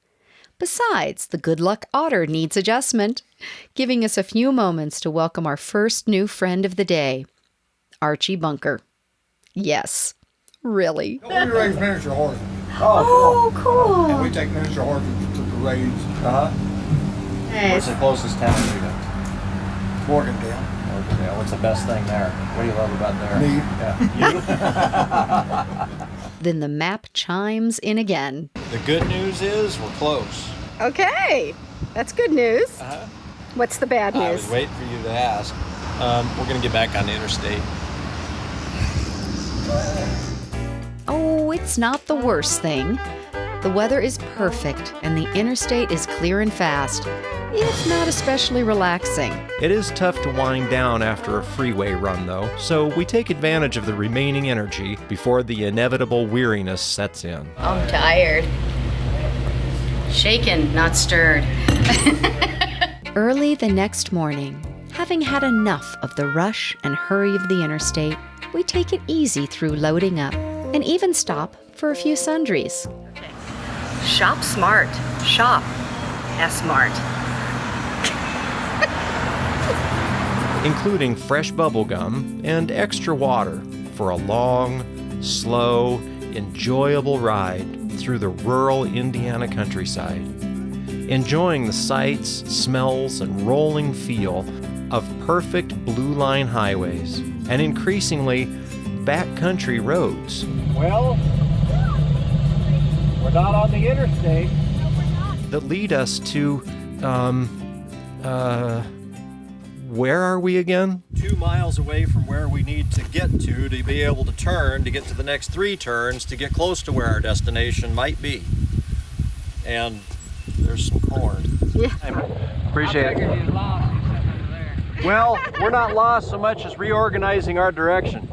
Besides, the Good Luck Otter needs adjustment, giving us a few moments to welcome our first new friend of the day, Archie Bunker. Yes, really. We raise miniature horses. Oh, cool. And we take miniature horses to parades. What's the closest town to you? Morgantown. Morgantown. What's the best thing there? What do you love about there? Me. Yeah. You? Then the map chimes in again. The good news is we're close. Okay, that's good news. What's the bad news? I was waiting for you to ask. We're going to get back on the interstate. Oh, it's not the worst thing. The weather is perfect and the interstate is clear and fast, if not especially relaxing. It is tough to wind down after a freeway run, though, so we take advantage of the remaining energy before the inevitable weariness sets in. I'm tired. Shaken, not stirred. Early the next morning, having had enough of the rush and hurry of the interstate, we take it easy through loading up and even stop for a few sundries. Shop smart. Shop S-Mart. Including fresh bubble gum and extra water for a long, slow, enjoyable ride through the rural Indiana countryside, enjoying the sights, smells, and rolling feel of perfect blue line highways and increasingly backcountry roads. Well, we're not on the interstate. That lead us to, where are we again? 2 miles away from where we need to get to be able to turn, to get to the next 3 turns, to get close to where our destination might be. And there's some corn. Yeah. Appreciate it. Well, we're not lost so much as reorganizing our direction.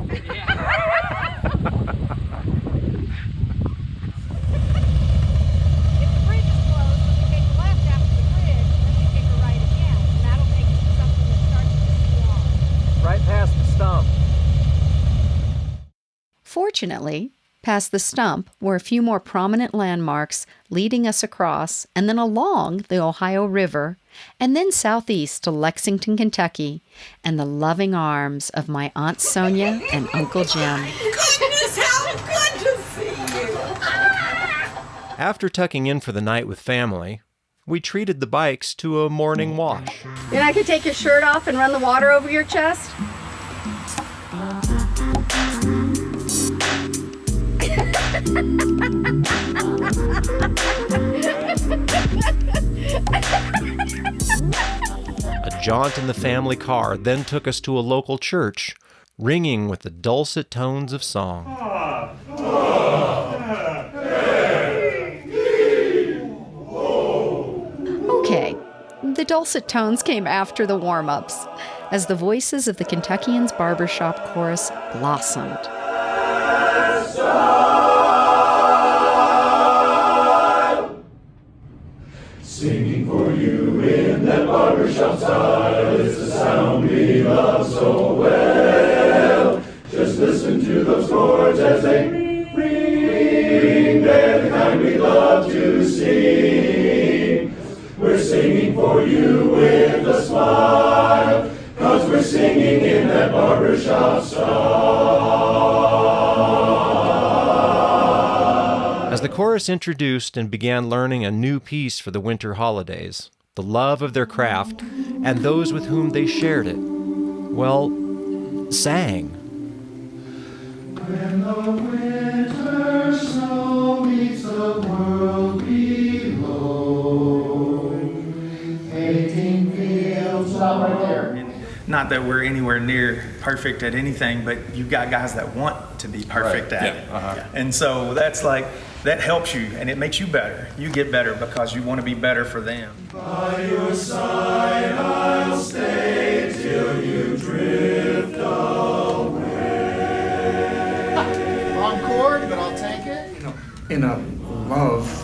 Fortunately, past the stump were a few more prominent landmarks leading us across and then along the Ohio River, and then southeast to Lexington, Kentucky, and the loving arms of my Aunt Sonia and Uncle Jim. Goodness, how good to see you! After tucking in for the night with family, we treated the bikes to a morning wash. And I could take your shirt off and run the water over your chest? A jaunt in the family car then took us to a local church, ringing with the dulcet tones of song. Okay, the dulcet tones came after the warm-ups, as the voices of the Kentuckians' barbershop chorus blossomed. Singing for you in that barbershop style, it's the sound we love so well. Just listen to those chords as they ring, they're the kind we love to sing. We're singing for you with a smile, 'cause we're singing in that barbershop style. As the chorus introduced and began learning a new piece for the winter holidays, the love of their craft and those with whom they shared it, well, sang. When the winter snow meets the world below, painting fields Stop right there. Not that we're anywhere near perfect at anything, but you've got guys that want to be perfect at it. And so that's like, that helps you and it makes you better. You get better because you want to be better for them. By your side I'll stay till you drift away. Wrong chord, but I'll take it. You know, in a love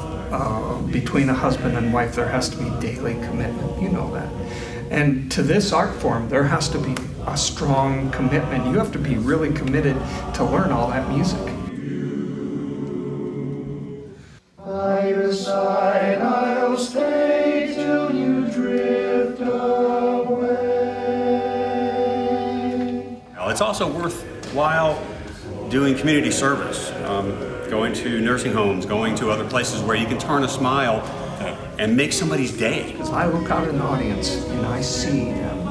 between a husband and wife, there has to be daily commitment. You know that. And to this art form, there has to be a strong commitment. You have to be really committed to learn all that music. By your side I'll stay till you drift away. It's also worthwhile doing community service, going to nursing homes, going to other places where you can turn a smile and make somebody's day. As I look out in the audience and I see them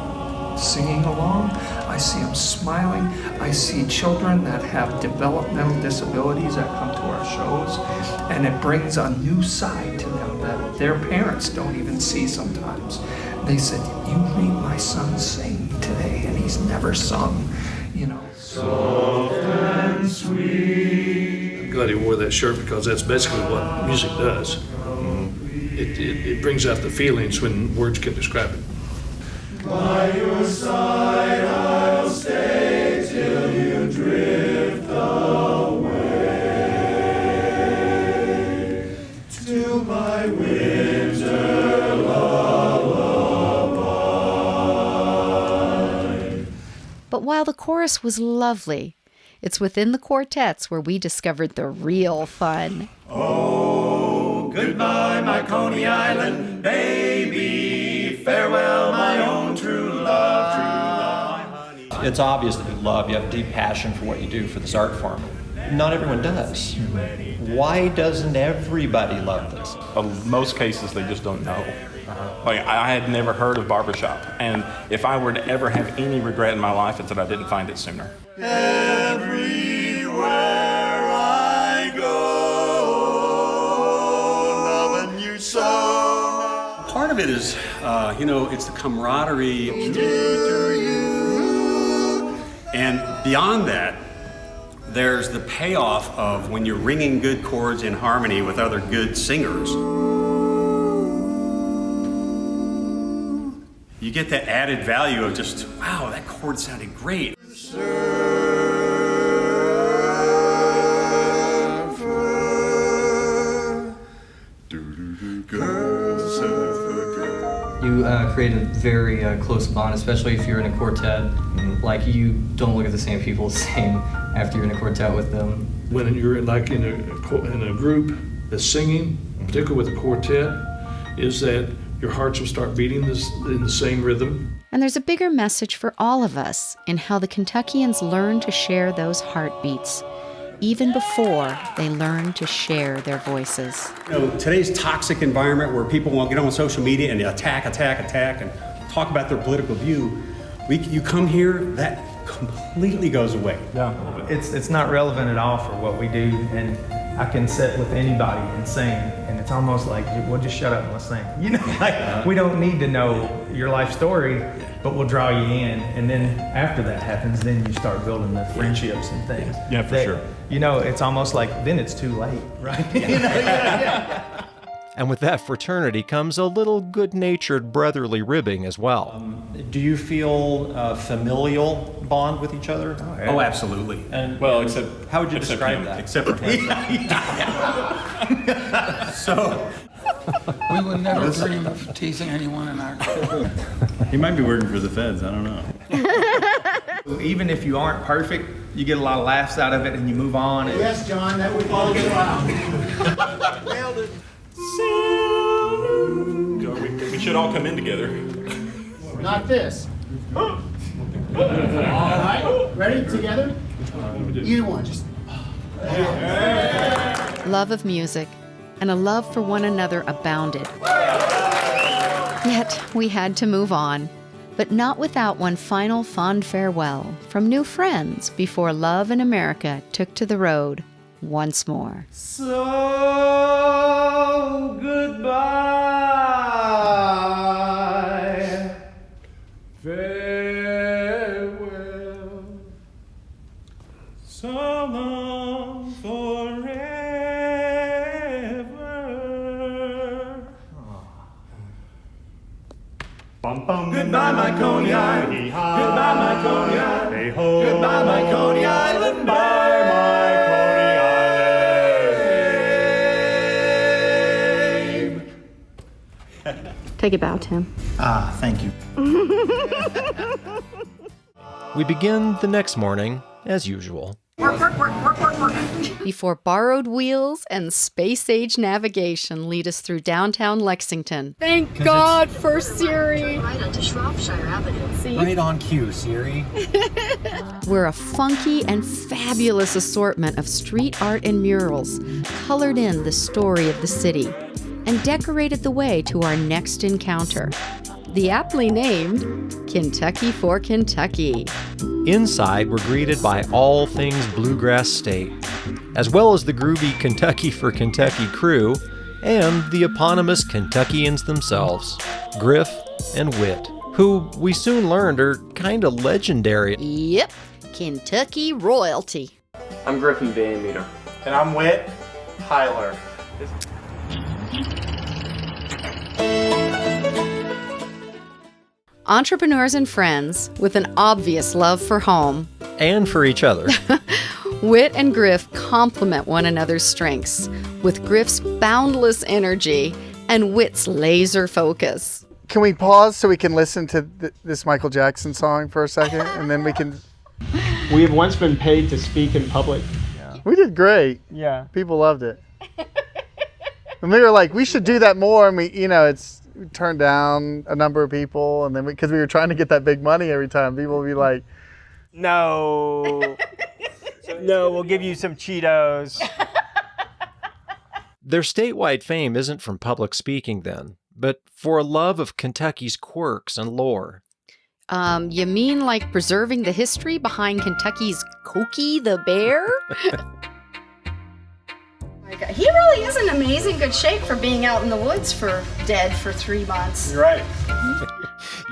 singing along, I see them smiling, I see children that have developmental disabilities that come to our shows, and it brings a new side to them that their parents don't even see sometimes. They said, "You made my son sing today, and he's never sung," you know. Soft and sweet. I'm glad he wore that shirt because that's basically what music does. It brings out the feelings when words can describe it. By your side I'll stay till you drift away, till my winter lullaby. But while the chorus was lovely, it's within the quartets where we discovered the real fun. Oh, goodbye, my Coney Island baby. Farewell, my own true love, It's obvious that you have deep passion for what you do for this art form. Not everyone does. Why doesn't everybody love this? In most cases, they just don't know. Like, I had never heard of barbershop, and if I were to ever have any regret in my life, it's that I didn't find it sooner. Everywhere I go, loving you so. Part of it is, it's the camaraderie. And beyond that, there's the payoff of when you're ringing good chords in harmony with other good singers. You get that added value of just, wow, that chord sounded great. You create a very close bond, especially if you're in a quartet. Like, you don't look at the same people the same after you're in a quartet with them. When you're like in a group that's singing, particularly with a quartet, is that your hearts will start beating in the same rhythm. And there's a bigger message for all of us in how the Kentuckians learn to share those heartbeats, even before they learn to share their voices. You know, today's toxic environment where people want to get on social media and attack, and talk about their political view, you come here, that completely goes away. Yeah, it's not relevant at all for what we do, and I can sit with anybody and sing, and it's almost like, well, just shut up and let's sing. You know, like, we don't need to know your life story, but we'll draw you in, and then after that happens, then you start building the friendships and things. Yeah, for sure. You know, it's almost like then it's too late, right? And with that fraternity comes a little good-natured brotherly ribbing as well. Do you feel a familial bond with each other? Oh, absolutely. And except how would you describe that? Except for him. So we would never dream of teasing anyone in our group. He might be working for the feds, I don't know. Even if you aren't perfect, you get a lot of laughs out of it and you move on. Yes, John, that would follow you out. Nailed it. We should all come in together. Not this. All right, ready? Together? Either one, just... Love of music and a love for one another abounded. Yet we had to move on, but not without one final fond farewell from new friends before love and America took to the road once more. So goodbye, farewell, so long forever. Goodbye, my Coney Island. Goodbye, my Coney Island. Goodbye, my Coney Island. Bye, my Coney Island. Take a bow, Tim. Thank you. We begin the next morning as usual. Before borrowed wheels and space-age navigation lead us through downtown Lexington. Thank God for Siri. Right onto Shropshire Avenue. See? Right on cue, Siri. Where a funky and fabulous assortment of street art and murals colored in the story of the city and decorated the way to our next encounter, the aptly named Kentucky for Kentucky. Inside, we're greeted by all things Bluegrass State, as well as the groovy Kentucky for Kentucky crew and the eponymous Kentuckians themselves, Griff and Whit, who we soon learned are kind of legendary. Yep, Kentucky royalty. I'm Griffin Van Meter. And I'm Whit Hyler. Entrepreneurs and friends with an obvious love for home. And for each other. Whit and Griff complement one another's strengths, with Griff's boundless energy and Whit's laser focus. Can we pause so we can listen to this Michael Jackson song for a second, and then we can... We have once been paid to speak in public. Yeah. We did great. Yeah. People loved it. And we were like, we should do that more, and we turned down a number of people, and then because we were trying to get that big money every time, people would be like, No. No, we'll give you some Cheetos. Their statewide fame isn't from public speaking then, but for a love of Kentucky's quirks and lore. You mean like preserving the history behind Kentucky's Cokie the Bear? He really is in amazing good shape for being out in the woods dead for 3 months. You're right.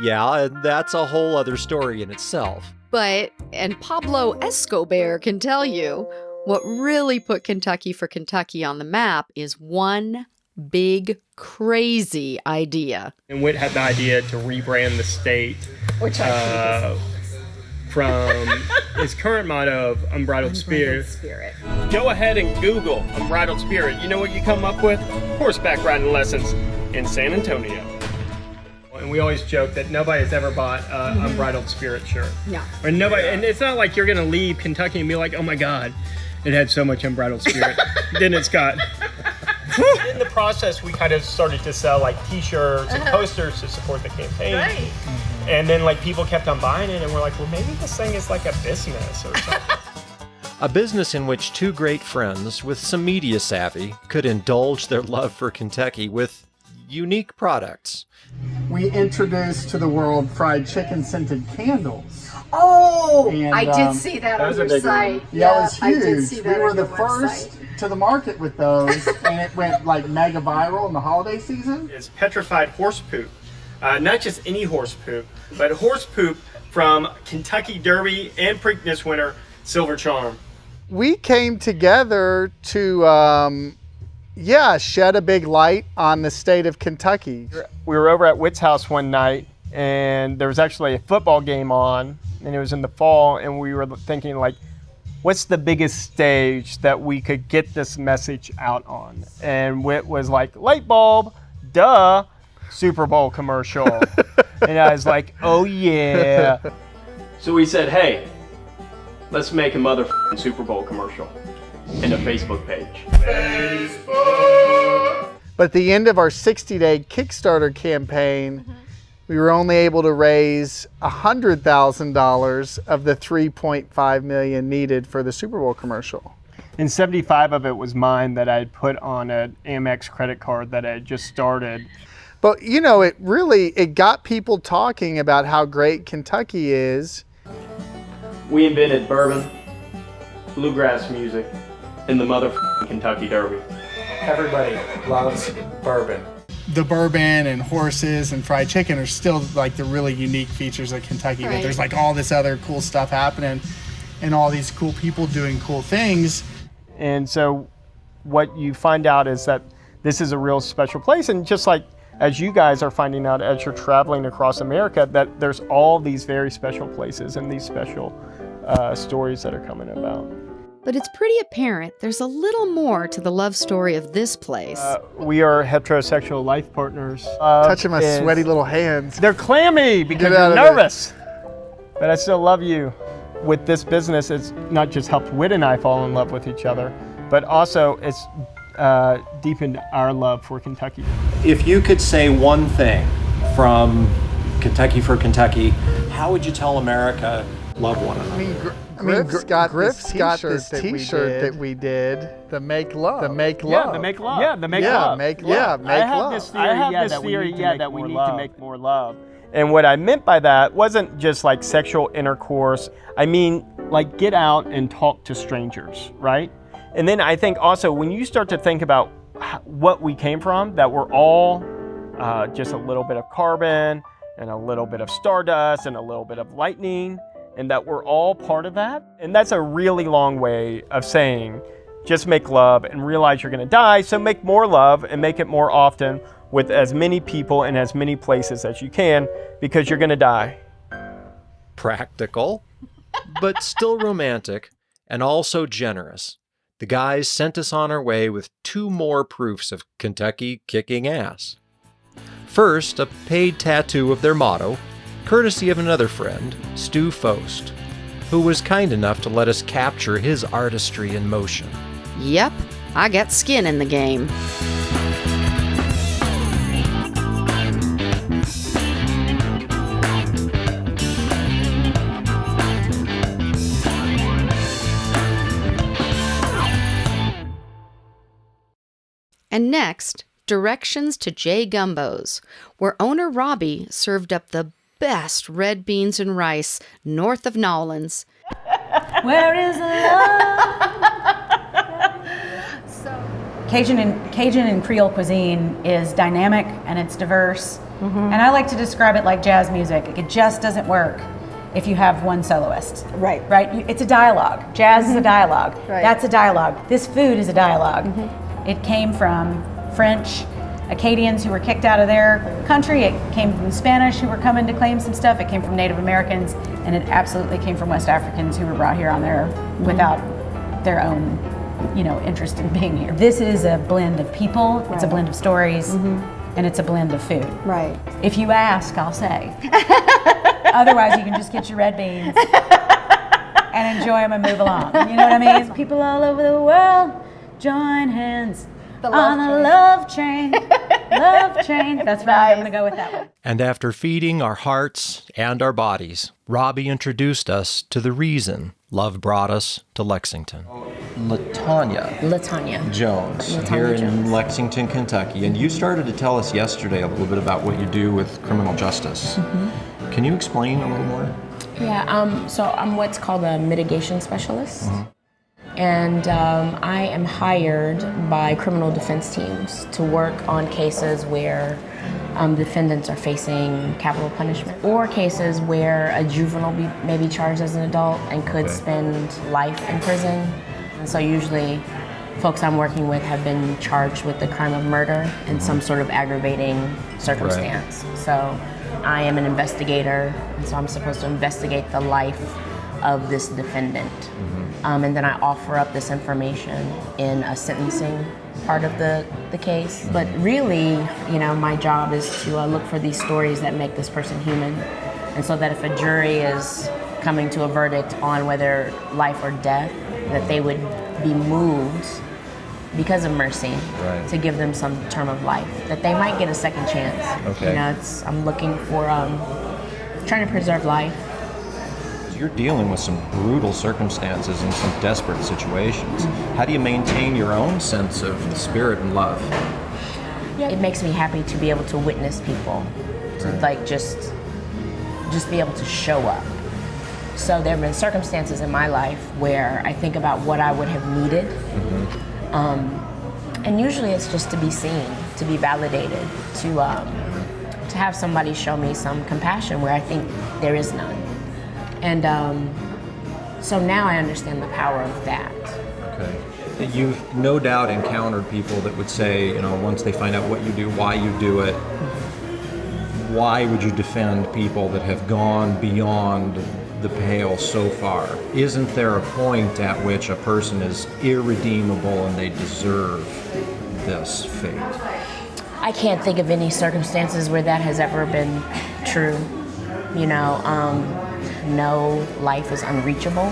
Yeah, and that's a whole other story in itself. And Pablo Escobar can tell you, what really put Kentucky for Kentucky on the map is one big, crazy idea. And Whit had the idea to rebrand the state. Which I think from his current motto of Unbridled Spirit. Go ahead and Google Unbridled Spirit. You know what you come up with? Horseback riding lessons in San Antonio. And we always joke that nobody's ever bought an Unbridled Spirit shirt. No. Or nobody, and it's not like you're gonna leave Kentucky and be like, oh my God, it had so much Unbridled Spirit. Then it's got. In the process, we kind of started to sell like T-shirts and posters to support the campaign. Right. And then like people kept on buying it, and we're like, well, maybe this thing is like a business or something. A business in which two great friends with some media savvy could indulge their love for Kentucky with unique products. We introduced to the world fried chicken scented candles. Oh, And, I did see that on your site. Yeah, it was I did huge. see We that were on the your first website. to the market with those, and it went like mega viral in the holiday season. It's petrified horse poop. Not just any horse poop, but horse poop from Kentucky Derby and Preakness winner Silver Charm. We came together to, shed a big light on the state of Kentucky. We were over at Witt's house one night, and there was actually a football game on, and it was in the fall, and we were thinking like, what's the biggest stage that we could get this message out on? And Witt was like, light bulb, duh, Super Bowl commercial. And I was like, oh yeah. So we said, hey, let's make a motherfucking Super Bowl commercial and a Facebook page. But at the end of our 60-day Kickstarter campaign, we were only able to raise $100,000 of the $3.5 million needed for the Super Bowl commercial. And 75 of it was mine that I had put on an Amex credit card that I had just started. But you know, it got people talking about how great Kentucky is. We invented bourbon, bluegrass music, and the motherfucking Kentucky Derby. Everybody loves bourbon. The bourbon and horses and fried chicken are still like the really unique features of Kentucky, but there's like all this other cool stuff happening and all these cool people doing cool things. And so what you find out is that this is a real special place, and just like as you guys are finding out as you're traveling across America, that there's all these very special places and these special stories that are coming about. But it's pretty apparent there's a little more to the love story of this place. We are heterosexual life partners. Touching my sweaty little hands. They're clammy because Get out you're of it. nervous. But I still love you. With this business, it's not just helped Witt and I fall in love with each other, but also it's deepened our love for Kentucky. If you could say one thing from Kentucky for Kentucky, how would you tell America love one another? Griff's got this T-shirt that we did. The Make Love. The Make Love. Yeah, the Make Love. Yeah, the Make Love. Make Love. I have this theory that we need to make more love. And what I meant by that wasn't just like sexual intercourse. I mean, like get out and talk to strangers, right? And then I think also when you start to think about what we came from, that we're all just a little bit of carbon and a little bit of stardust and a little bit of lightning, and that we're all part of that. And that's a really long way of saying, just make love and realize you're gonna die, so make more love and make it more often with as many people in as many places as you can, because you're gonna die. Practical, but still romantic, and also generous. The guys sent us on our way with 2 more proofs of Kentucky kicking ass. First, a paid tattoo of their motto, courtesy of another friend, Stu Fost, who was kind enough to let us capture his artistry in motion. Yep, I got skin in the game. And next, directions to J. Gumbos, where owner Robbie served up the best red beans and rice north of Nolans. Where is love? Cajun and Creole cuisine is dynamic and it's diverse. And I like to describe it like jazz music. It just doesn't work if you have one soloist. Right. It's a dialogue. Jazz is a dialogue. Right. That's a dialogue. This food is a dialogue. It came from French Acadians who were kicked out of their country. It came from Spanish who were coming to claim some stuff. It came from Native Americans, and it absolutely came from West Africans who were brought here on their without their own, interest in being here. This is a blend of people. It's a blend of stories, and and it's a blend of food. Right. If you ask, I'll say. Otherwise, you can just get your red beans and enjoy them and move along. You know what I mean? People all over the world join hands on a love train. Love train. That's right. I'm going to go with that one. And after feeding our hearts and our bodies, Robbie introduced us to the reason love brought us to Lexington. LaTanya Jones, here in Lexington, Kentucky. And you started to tell us yesterday a little bit about what you do with criminal justice. Mm-hmm. Can you explain a little more? Yeah, so I'm what's called a mitigation specialist. Mm-hmm. And I am hired by criminal defense teams to work on cases where defendants are facing capital punishment, or cases where a juvenile may be charged as an adult and could spend life in prison. And so usually folks I'm working with have been charged with the crime of murder and some sort of aggravating circumstance. Right. So I am an investigator, and so I'm supposed to investigate the life of this defendant. And then I offer up this information in a sentencing part of the case. But really, you know, my job is to look for these stories that make this person human. And so that if a jury is coming to a verdict on whether life or death, that they would be moved because of mercy to give them some term of life, that they might get a second chance. You know, I'm looking for, trying to preserve life. You're dealing with some brutal circumstances and some desperate situations. How do you maintain your own sense of spirit and love? It makes me happy to be able to witness people, to like just be able to show up. So there have been circumstances in my life where I think about what I would have needed, and usually it's just to be seen, to be validated, to have somebody show me some compassion where I think there is none. And so now I understand the power of that. Okay. You've no doubt encountered people that would say, you know, once they find out what you do, why you do it, why would you defend people that have gone beyond the pale so far? Isn't there a point at which a person is irredeemable and they deserve this fate? I can't think of any circumstances where that has ever been true. You know, no life is unreachable,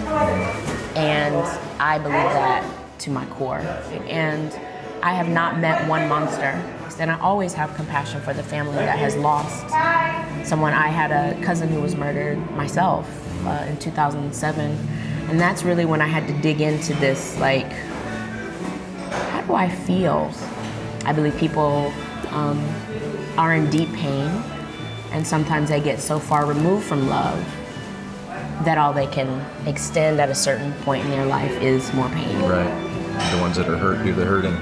and I believe that to my core. And I have not met one monster, and I always have compassion for the family that has lost someone. I had a cousin who was murdered myself in 2007, and that's really when I had to dig into this, like, how do I feel? I believe people are in deep pain, and sometimes they get so far removed from love that all they can extend at a certain point in their life is more pain. Right. The ones that are hurt do the hurting.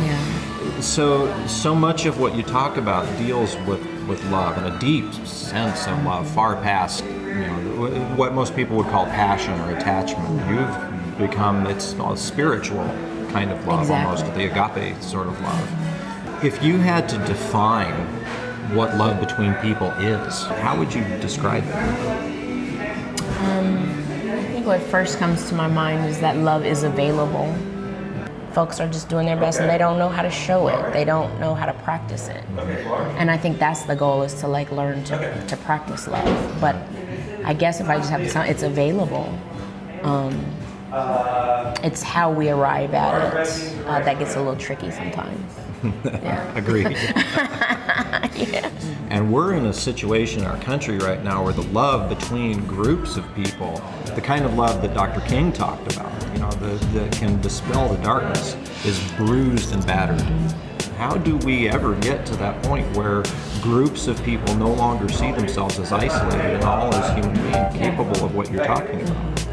Yeah. So much of what you talk about deals with love and a deep sense of love, far past, you know, what most people would call passion or attachment. You've become, it's a spiritual kind of love, almost the agape sort of love. If you had to define what love between people is, how would you describe it? I think what first comes to my mind is that love is available. Folks are just doing their best and they don't know how to show it. They don't know how to practice it. And I think that's the goal, is to like learn to practice love. But I guess if I just have to sound, it's available. It's how we arrive at it that gets a little tricky sometimes. Agreed. And we're in a situation in our country right now where the love between groups of people, the kind of love that Dr. King talked about, you know, that can dispel the darkness, is bruised and battered. How do we ever get to that point where groups of people no longer see themselves as isolated and all as human beings capable of what you're talking about?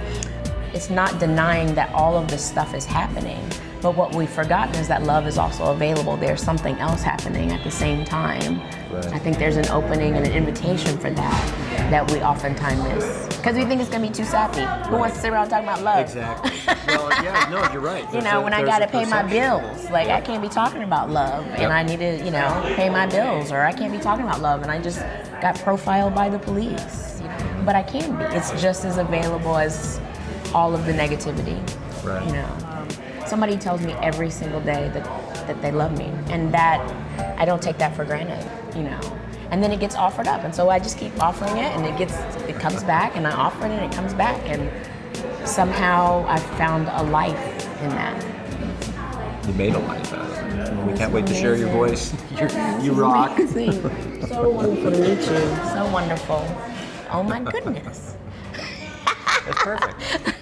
It's not denying that all of this stuff is happening, but what we've forgotten is that love is also available. There's something else happening at the same time. Right. I think there's an opening and an invitation for that we oftentimes miss. Because we think it's going to be too sappy. Who wants to sit around talking about love? Exactly. Well, yeah, no, you're right. You know, when I got to pay my bills, like I can't be talking about love, and I need to, you know, pay my bills, or I can't be talking about love, and I just got profiled by the police. You know? But I can be. It's just as available as all of the negativity. Right. You know, somebody tells me every single day that they love me, and that I don't take that for granted, you know. And then it gets offered up, and so I just keep offering it, and it comes back, and I offer it, and it comes back, and somehow I've found a life in that. You made a life out of it. We can't wait to share your voice. You rock. Amazing. So wonderful to meet you. So wonderful. Oh my goodness. That's perfect.